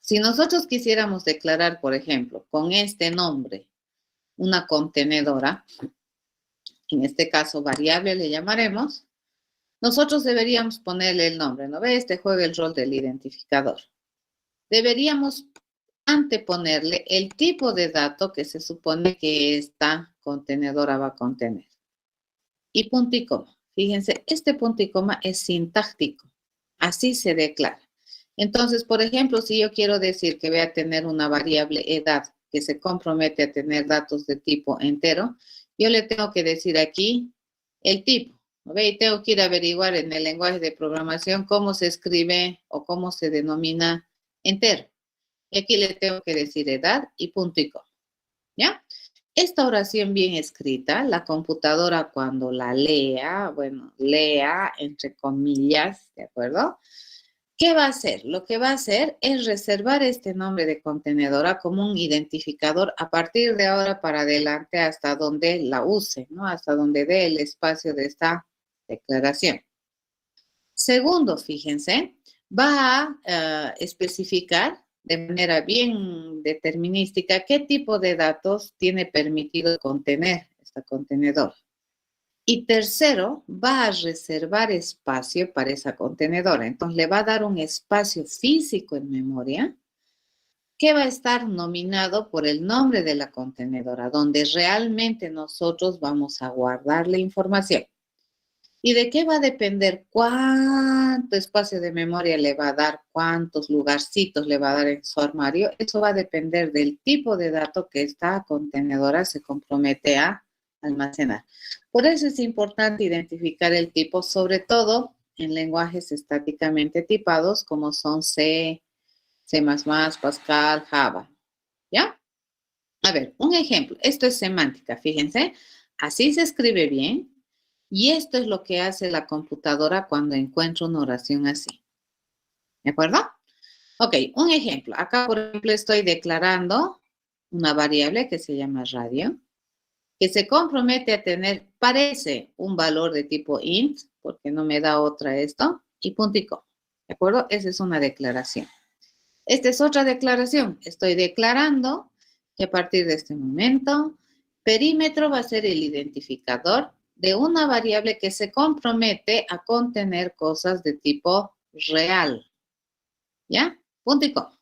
Si nosotros quisiéramos declarar, por ejemplo, con este nombre, una contenedora, en este caso variable le llamaremos, nosotros deberíamos ponerle el nombre, ¿no ve? Este juega el rol del identificador. Deberíamos anteponerle el tipo de dato que se supone que esta contenedora va a contener. Y punto y coma. Fíjense, este punto y coma es sintáctico. Así se declara. Entonces, por ejemplo, si yo quiero decir que voy a tener una variable edad que se compromete a tener datos de tipo entero, yo le tengo que decir aquí el tipo. ¿No ve? Y tengo que ir a averiguar en el lenguaje de programación cómo se escribe o cómo se denomina entero. Y aquí le tengo que decir edad y punto y coma. ¿Ya? Esta oración bien escrita, la computadora cuando la lea, bueno, lea entre comillas, ¿de acuerdo? ¿Qué va a hacer? Lo que va a hacer es reservar este nombre de contenedora como un identificador a partir de ahora para adelante hasta donde la use, ¿no? Hasta donde dé el espacio de esta declaración. Segundo, fíjense, va a especificar de manera bien determinística qué tipo de datos tiene permitido contener esta contenedora. Y tercero, va a reservar espacio para esa contenedora. Entonces, le va a dar un espacio físico en memoria que va a estar nominado por el nombre de la contenedora, donde realmente nosotros vamos a guardar la información. ¿Y de qué va a depender cuánto espacio de memoria le va a dar, cuántos lugarcitos le va a dar en su armario? Eso va a depender del tipo de dato que esta contenedora se compromete a almacenar. Por eso es importante identificar el tipo, sobre todo en lenguajes estáticamente tipados como son C, C++, Pascal, Java. ¿Ya? A ver, un ejemplo. Esto es semántica, fíjense. Así se escribe bien. Y esto es lo que hace la computadora cuando encuentra una oración así. ¿De acuerdo? Ok, un ejemplo. Acá, por ejemplo, estoy declarando una variable que se llama radio, que se compromete a tener, parece un valor de tipo int, porque no me da otra esto, y punto y coma. ¿De acuerdo? Esa es una declaración. Esta es otra declaración. Estoy declarando que a partir de este momento, perímetro va a ser el identificador de una variable que se compromete a contener cosas de tipo real. ¿Ya? Punto y coma.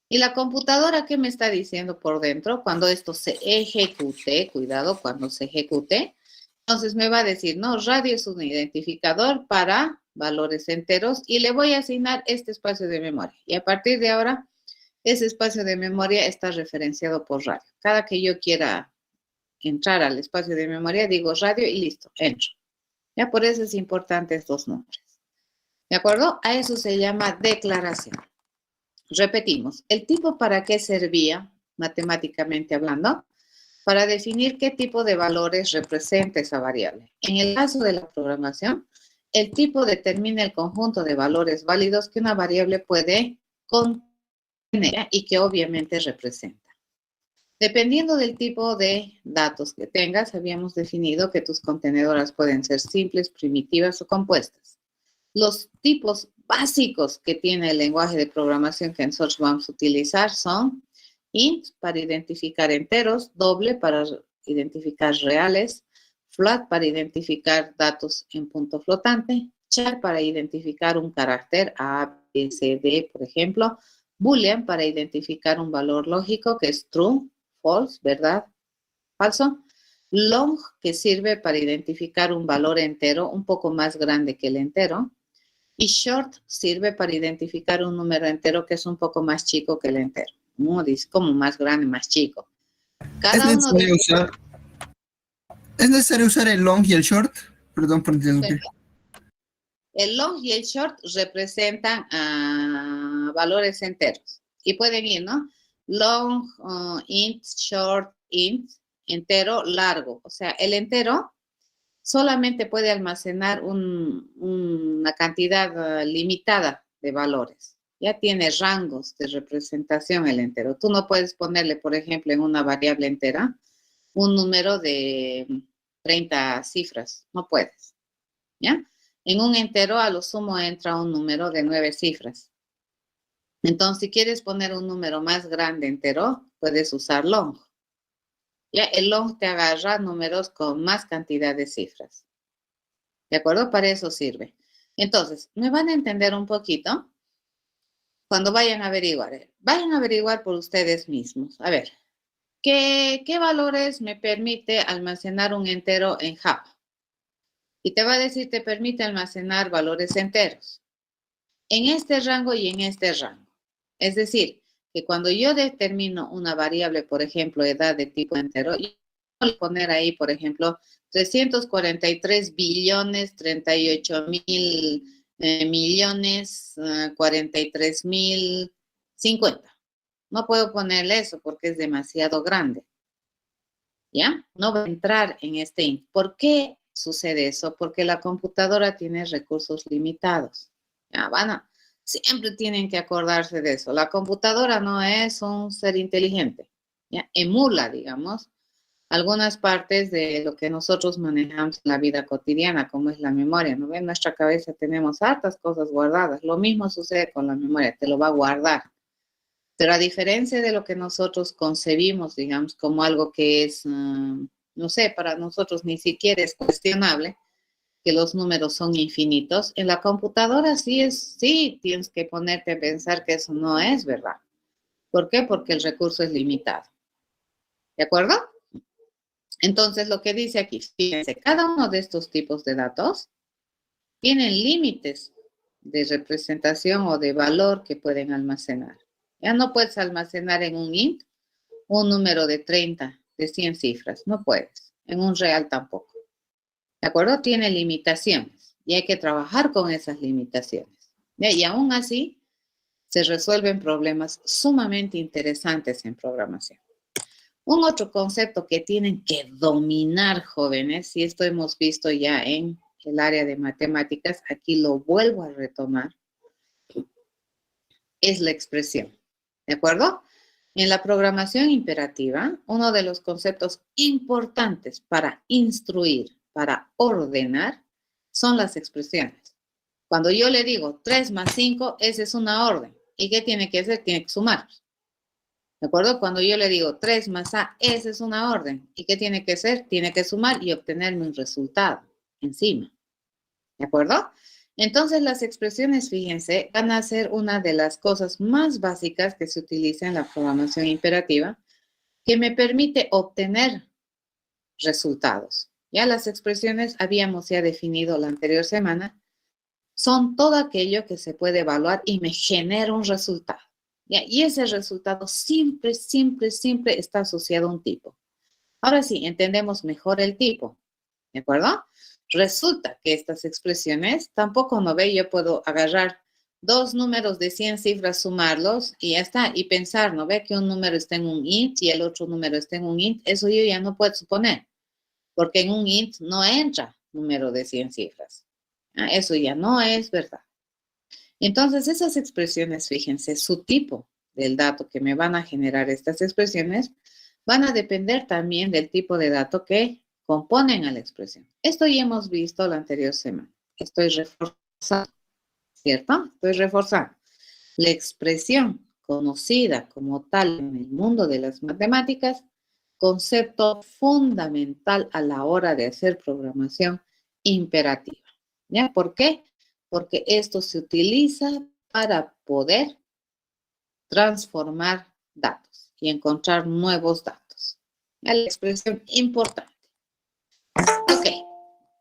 ¿Y la computadora qué me está diciendo por dentro? Cuando esto se ejecute, cuidado, cuando se ejecute, Entonces me va a decir, no, radio es un identificador para valores enteros y le voy a asignar este espacio de memoria. Y a partir de ahora, ese espacio de memoria está referenciado por radio. Cada que yo quiera entrar al espacio de memoria, digo radio y listo, entro. Ya por eso es importante estos nombres. ¿De acuerdo? A eso se llama declaración. Repetimos, el tipo para qué servía, matemáticamente hablando, para definir qué tipo de valores representa esa variable. En el caso de la programación, el tipo determina el conjunto de valores válidos que una variable puede contener y que obviamente representa. Dependiendo del tipo de datos que tengas, habíamos definido que tus contenedoras pueden ser simples, primitivas o compuestas. Los tipos básicos que tiene el lenguaje de programación que nosotros vamos a utilizar son int para identificar enteros, doble para identificar reales, float para identificar datos en punto flotante, char para identificar un carácter A, B, C, D, por ejemplo, boolean para identificar un valor lógico que es true, false, verdad, falso, long que sirve para identificar un valor entero un poco más grande que el entero, y short sirve para identificar un número entero que es un poco más chico que el entero. ¿No? Dice como más grande, más chico. ¿Es necesario usar el long y el short? Perdón por interrumpir. El long y el short representan valores enteros. Y pueden ir, ¿no? Long, int, short, int, entero, largo. O sea, el entero solamente puede almacenar una cantidad limitada de valores. Ya tiene rangos de representación el entero. Tú no puedes ponerle, por ejemplo, en una variable entera, un número de 30 cifras. No puedes. ¿Ya? En un entero, a lo sumo, entra un número de 9 cifras. Entonces, si quieres poner un número más grande entero, puedes usar long. Ya, el long te agarra números con más cantidad de cifras. ¿De acuerdo? Para eso sirve. Entonces, ¿me van a entender un poquito? Cuando vayan a averiguar por ustedes mismos. A ver, ¿qué valores me permite almacenar un entero en Java? Y te va a decir, te permite almacenar valores enteros en este rango y en este rango. Es decir, que cuando yo determino una variable, por ejemplo, edad de tipo entero, yo voy a poner ahí, por ejemplo, 343 billones, 38 mil millones, 43 mil 50. No puedo ponerle eso porque es demasiado grande. ¿Ya? No va a entrar en este int. ¿Por qué sucede eso? Porque la computadora tiene recursos limitados. ¿Ya? Siempre tienen que acordarse de eso. La computadora no es un ser inteligente. ¿Ya? Emula, digamos, algunas partes de lo que nosotros manejamos en la vida cotidiana, como es la memoria, ¿no? En nuestra cabeza tenemos hartas cosas guardadas. Lo mismo sucede con la memoria, te lo va a guardar. Pero a diferencia de lo que nosotros concebimos, digamos, como algo que es, no sé, para nosotros ni siquiera es cuestionable, que los números son infinitos, en la computadora sí tienes que ponerte a pensar que eso no es verdad. ¿Por qué? Porque el recurso es limitado. ¿De acuerdo? Entonces, lo que dice aquí, fíjense, cada uno de estos tipos de datos tienen límites de representación o de valor que pueden almacenar. Ya no puedes almacenar en un int un número de 30, de 100 cifras, no puedes. En un real tampoco. ¿De acuerdo? Tiene limitaciones y hay que trabajar con esas limitaciones. Y aún así, se resuelven problemas sumamente interesantes en programación. Un otro concepto que tienen que dominar, jóvenes, y esto hemos visto ya en el área de matemáticas, aquí lo vuelvo a retomar, es la expresión. ¿De acuerdo? En la programación imperativa, uno de los conceptos importantes para instruir, para ordenar, son las expresiones. Cuando yo le digo 3 más 5, esa es una orden. ¿Y qué tiene que hacer? Tiene que sumar. ¿De acuerdo? Cuando yo le digo 3 más A, esa es una orden. ¿Y qué tiene que hacer? Tiene que sumar y obtenerme un resultado encima. ¿De acuerdo? Entonces, las expresiones, fíjense, van a ser una de las cosas más básicas que se utiliza en la programación imperativa, que me permite obtener resultados. Ya las expresiones habíamos ya definido la anterior semana, son todo aquello que se puede evaluar y me genera un resultado. ¿Ya? Y ese resultado siempre, siempre, siempre está asociado a un tipo. Ahora sí, entendemos mejor el tipo, ¿de acuerdo? Resulta que estas expresiones tampoco no ve, yo puedo agarrar dos números de 100 cifras, sumarlos y ya está, y pensar, ¿no ve? Que un número está en un int y el otro número está en un int, eso yo ya no puedo suponer, porque en un int no entra número de 100 cifras. Eso ya no es verdad. Entonces, esas expresiones, fíjense, su tipo del dato que me van a generar estas expresiones van a depender también del tipo de dato que componen a la expresión. Esto ya hemos visto la anterior semana. Estoy reforzando, ¿cierto? Estoy reforzando. La expresión conocida como tal en el mundo de las matemáticas, concepto fundamental a la hora de hacer programación imperativa. ¿Ya? ¿Por qué? Porque esto se utiliza para poder transformar datos y encontrar nuevos datos. ¿Ya? La expresión importante. Ok,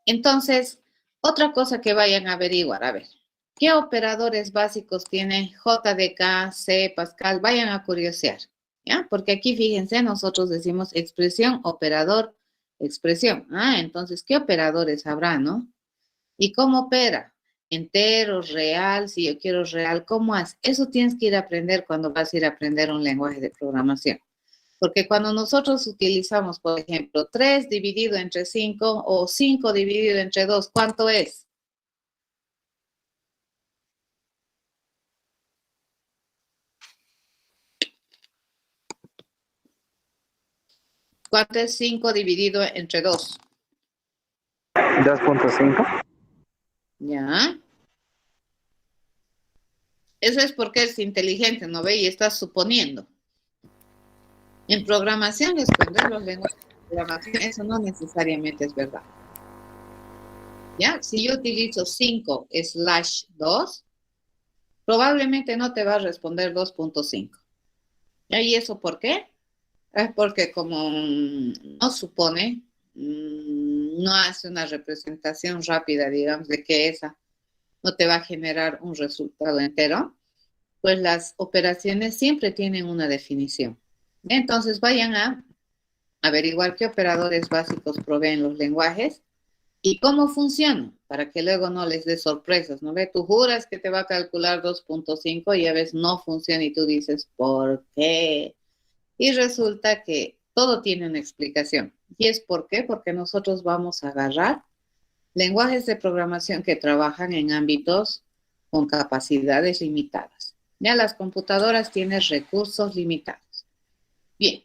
entonces, otra cosa que vayan a averiguar, a ver, ¿qué operadores básicos tiene JDK, C, Pascal? Vayan a curiosear, ¿ya? Porque aquí, fíjense, nosotros decimos expresión, operador, expresión. Entonces, ¿qué operadores habrá, no? ¿Y cómo opera? Entero, real, si yo quiero real, ¿cómo hace? Eso tienes que ir a aprender cuando vas a ir a aprender un lenguaje de programación. Porque cuando nosotros utilizamos, por ejemplo, 3 dividido entre 5 o 5 dividido entre 2, ¿cuánto es? ¿Cuánto es 5 dividido entre 2? 2.5. ¿Ya? Eso es porque es inteligente, ¿no ve? Y estás suponiendo. En programación, les cuento, en los lenguajes de programación, eso no necesariamente es verdad. ¿Ya? Si yo utilizo 5/2, probablemente no te va a responder 2.5. ¿Y eso por qué? Es porque como no supone, no hace una representación rápida, digamos, de que esa no te va a generar un resultado entero, pues las operaciones siempre tienen una definición. Entonces vayan a averiguar qué operadores básicos proveen los lenguajes y cómo funcionan, para que luego no les dé sorpresas, ¿no ve? Tú juras que te va a calcular 2.5 y a veces no funciona y tú dices, ¿por qué? Y resulta que todo tiene una explicación. ¿Y es por qué? Porque nosotros vamos a agarrar lenguajes de programación que trabajan en ámbitos con capacidades limitadas. Ya las computadoras tienen recursos limitados. Bien.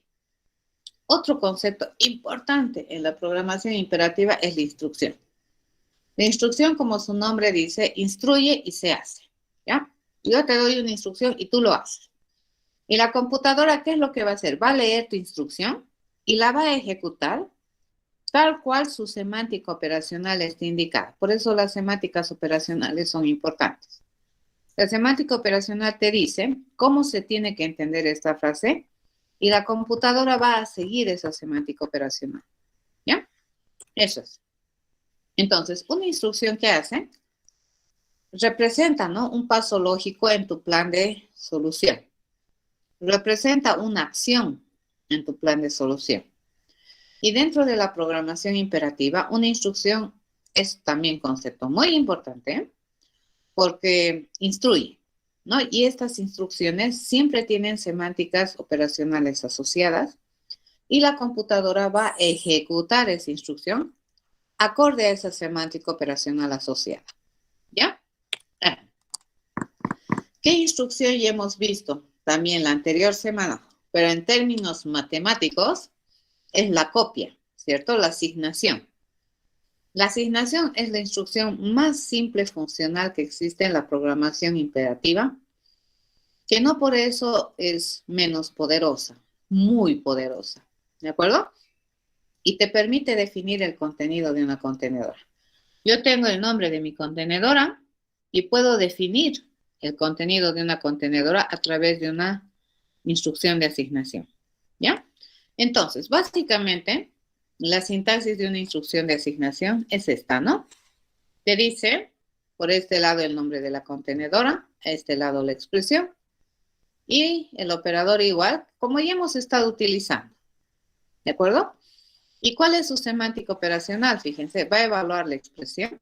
Otro concepto importante en la programación imperativa es la instrucción. La instrucción, como su nombre dice, instruye y se hace. ¿Ya? Yo te doy una instrucción y tú lo haces. Y la computadora, ¿qué es lo que va a hacer? Va a leer tu instrucción y la va a ejecutar tal cual su semántica operacional esté indicada. Por eso las semánticas operacionales son importantes. La semántica operacional te dice cómo se tiene que entender esta frase y la computadora va a seguir esa semántica operacional. ¿Ya? Eso es. Entonces, una instrucción que hace representa, ¿no?, un paso lógico en tu plan de solución. Representa una acción en tu plan de solución. Y dentro de la programación imperativa, una instrucción es también concepto muy importante porque instruye, ¿no? Y estas instrucciones siempre tienen semánticas operacionales asociadas y la computadora va a ejecutar esa instrucción acorde a esa semántica operacional asociada. ¿Ya? ¿Qué instrucción ya hemos visto también la anterior semana? Pero en términos matemáticos es la copia, ¿cierto? La asignación. La asignación es la instrucción más simple funcional que existe en la programación imperativa, que no por eso es menos poderosa, muy poderosa, ¿de acuerdo? Y te permite definir el contenido de una contenedora. Yo tengo el nombre de mi contenedora y puedo definir el contenido de una contenedora a través de una instrucción de asignación, ¿ya? Entonces, básicamente, La sintaxis de una instrucción de asignación es esta, ¿no? Te dice, por este lado el nombre de la contenedora, a este lado la expresión, y el operador igual, como ya hemos estado utilizando. ¿De acuerdo? ¿Y cuál es su semántica operacional? Fíjense, va a evaluar la expresión.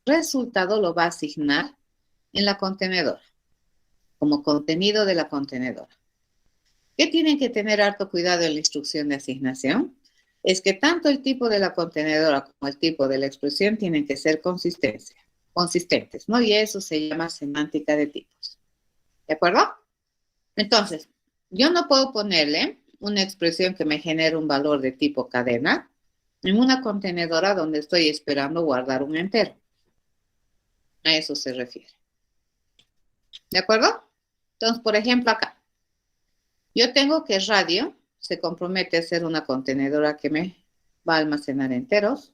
Resultado lo va a asignar en la contenedora, como contenido de la contenedora. ¿Qué tienen que tener harto cuidado en la instrucción de asignación? Es que tanto el tipo de la contenedora como el tipo de la expresión tienen que ser consistentes, ¿no? Y eso se llama semántica de tipos. ¿De acuerdo? Entonces, yo no puedo ponerle una expresión que me genere un valor de tipo cadena en una contenedora donde estoy esperando guardar un entero. A eso se refiere. ¿De acuerdo? Entonces, por ejemplo, acá. Yo tengo que radio se compromete a ser una contenedora que me va a almacenar enteros.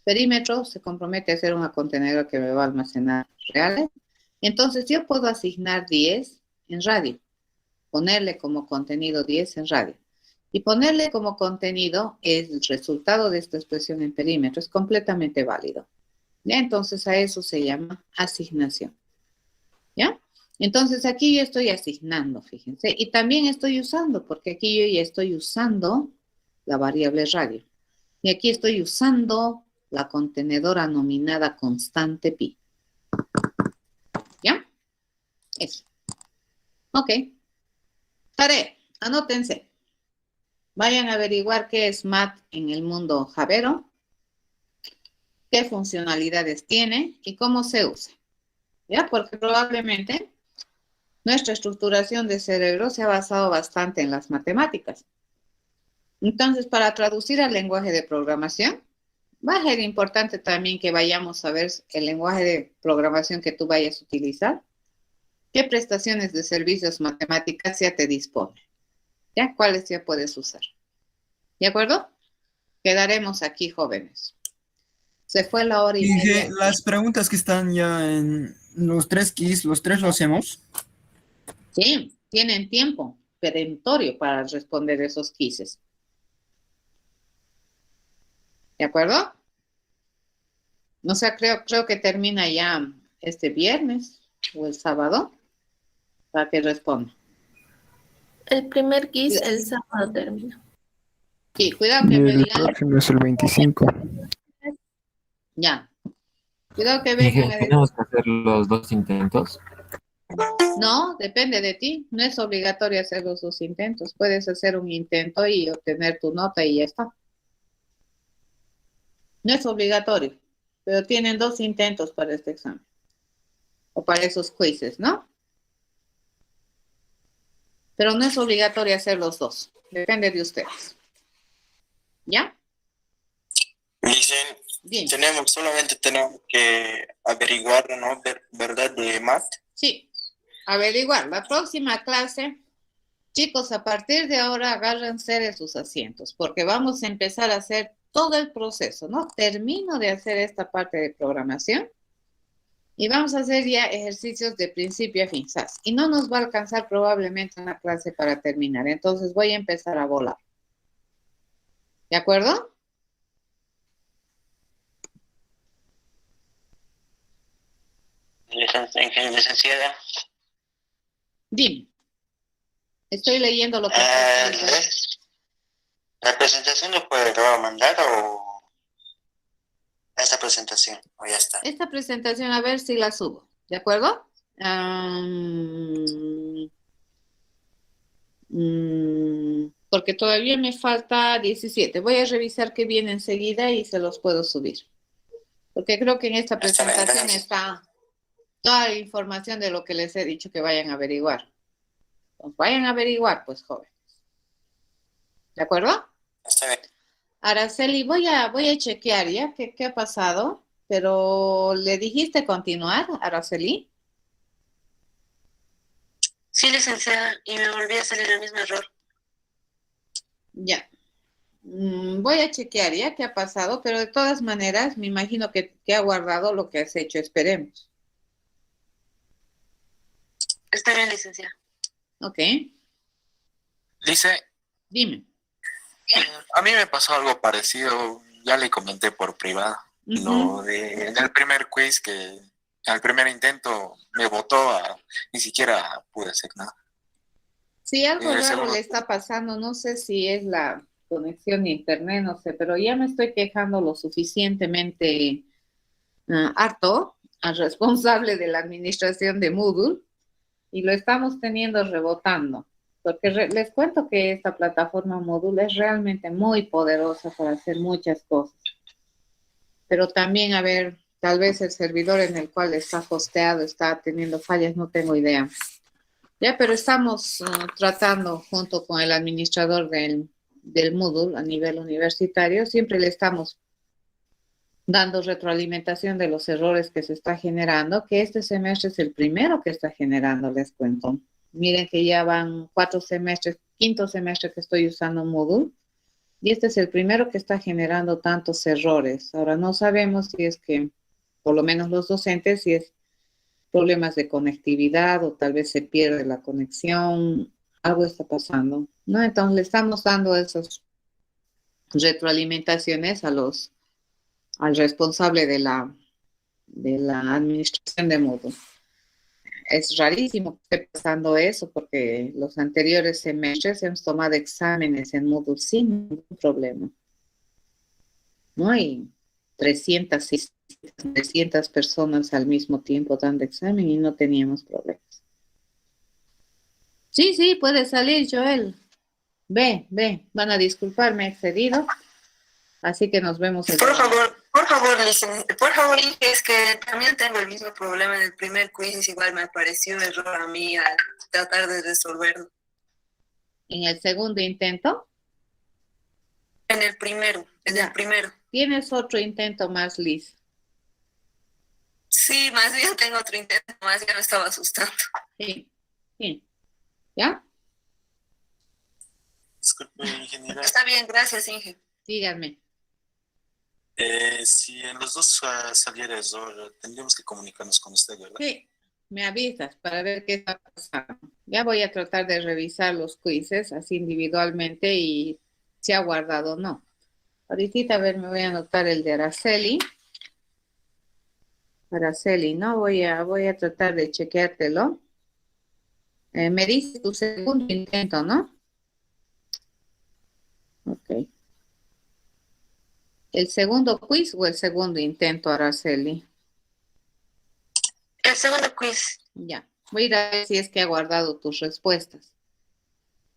Perímetro se compromete a ser una contenedora que me va a almacenar reales. Entonces, yo puedo asignar 10 en radio. Ponerle como contenido 10 en radio. Y ponerle como contenido el resultado de esta expresión en perímetro. Es completamente válido. ¿Ya? Entonces, a eso se llama asignación. ¿Ya? Entonces, aquí yo estoy asignando, fíjense. Y también estoy usando, porque aquí yo ya estoy usando la variable radio. Y aquí estoy usando la contenedora nominada constante pi. ¿Ya? Eso. Ok. Tarea. Anótense. Vayan a averiguar qué es MAT en el mundo javero, qué funcionalidades tiene y cómo se usa. ¿Ya? Porque probablemente nuestra estructuración de cerebro se ha basado bastante en las matemáticas. Entonces, para traducir al lenguaje de programación, va a ser importante también que vayamos a ver el lenguaje de programación que tú vayas a utilizar, qué prestaciones de servicios matemáticas ya te dispone, ¿ya? ¿Cuáles ya puedes usar? ¿De acuerdo? Quedaremos aquí, jóvenes. Se fue la hora y media. Las preguntas que están ya en los 3 quiz, los 3 lo hacemos. Sí, tienen tiempo perentorio para responder esos quizzes. ¿De acuerdo? O sea, creo que termina ya este viernes o el sábado para que responda. El primer quiz el sábado termina. Sí, cuidado que Y me el digan. próximo es el 25. Ya. Cuidado que vengan a decir. ¿Tenemos que hacer los 2 intentos? No, depende de ti. No es obligatorio hacer los 2 intentos. Puedes hacer un intento y obtener tu nota y ya está. No es obligatorio, pero tienen 2 intentos para este examen. O para esos quizzes, ¿no? Pero no es obligatorio hacer los 2. Depende de ustedes. ¿Ya? Dicen, Bien. solamente tenemos que averiguar, ¿no? ¿Verdad? De MAT. Sí. Averiguar. La próxima clase, chicos, a partir de ahora agárrense de sus asientos, porque vamos a empezar a hacer todo el proceso, ¿no? Termino de hacer esta parte de programación y vamos a hacer ya ejercicios de principio a fin. ¿Sabes? Y no nos va a alcanzar probablemente una clase para terminar. Entonces voy a empezar a volar. ¿De acuerdo? Licenciada. Dime. Estoy leyendo lo que... ¿La presentación lo va a mandar o esta presentación? O ya está. Esta presentación, a ver si la subo. ¿De acuerdo? Porque todavía me falta 17. Voy a revisar qué viene enseguida y se los puedo subir. Porque creo que en esta presentación está toda la información de lo que les he dicho que vayan a averiguar. Pues vayan a averiguar, pues, jóvenes. ¿De acuerdo? Está bien. Araceli, voy a chequear ya qué ha pasado, pero ¿le dijiste continuar, Araceli? Sí, licenciada, y me volví a salir el mismo error. Ya. Voy a chequear ya qué ha pasado, pero de todas maneras me imagino que ha guardado lo que has hecho. Esperemos. Está bien, licenciada. Ok. Dice, Dime. A mí me pasó algo parecido, ya le comenté por privado. En el primer quiz que al primer intento me votó, ni siquiera pude hacer nada. Sí, algo En el raro segundo, le está pasando, no sé si es la conexión de internet, no sé, pero ya me estoy quejando lo suficientemente harto al responsable de la administración de Moodle y lo estamos teniendo rebotando, porque les cuento que esta plataforma Moodle es realmente muy poderosa para hacer muchas cosas, pero también, a ver, tal vez el servidor en el cual está hosteado está teniendo fallas, no tengo idea. Ya, pero estamos tratando junto con el administrador del Moodle a nivel universitario, siempre le estamos dando retroalimentación de los errores que se está generando, que este semestre es el primero que está generando, les cuento. Miren que ya van 4 semestres, quinto semestre que estoy usando Moodle, y este es el primero que está generando tantos errores. Ahora no sabemos si es que, por lo menos los docentes, si es problemas de conectividad o tal vez se pierde la conexión, algo está pasando, ¿no? Entonces le estamos dando esas retroalimentaciones al responsable de la administración de Moodle. Es rarísimo que esté pasando eso porque los anteriores semestres hemos tomado exámenes en Moodle sin ningún problema, ¿no? Y 300 personas al mismo tiempo dando examen y no teníamos problemas. Sí, puede salir, Joel. Ve, van a disculpar, me he excedido. Así que nos vemos. Por favor, Inge, es que también tengo el mismo problema en el primer quiz, igual me apareció error a mí al tratar de resolverlo. ¿En el segundo intento? En el primero. ¿Tienes otro intento más, Liz? Sí, más bien tengo otro intento más, ya me estaba asustando. Sí. ¿Ya? Disculpe, ingeniera. Está bien, gracias, Inge. Díganme. Si en los dos saliera error, tendríamos que comunicarnos con usted, ¿verdad? Sí, me avisas para ver qué está pasando. Ya voy a tratar de revisar los quizzes así individualmente y si ha guardado o no. Ahorita, a ver, me voy a anotar el de Araceli. Araceli, ¿no? Voy a tratar de chequeártelo. Me dice tu segundo intento, ¿no? Ok. ¿El segundo quiz o el segundo intento, Araceli? El segundo quiz. Ya. Voy a ir a ver si es que ha guardado tus respuestas.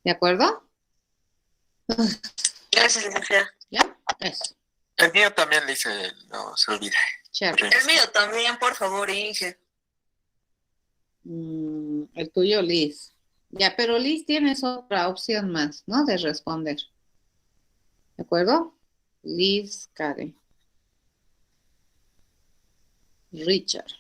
¿De acuerdo? Gracias, licenciada. ¿Ya? Eso. el mío también le hice, no se olvide. Chévere. El mío también, por favor, Inge. El tuyo, Liz. Ya, pero Liz tienes otra opción más, ¿no? De responder. ¿De acuerdo? Liz, Karen. Richard.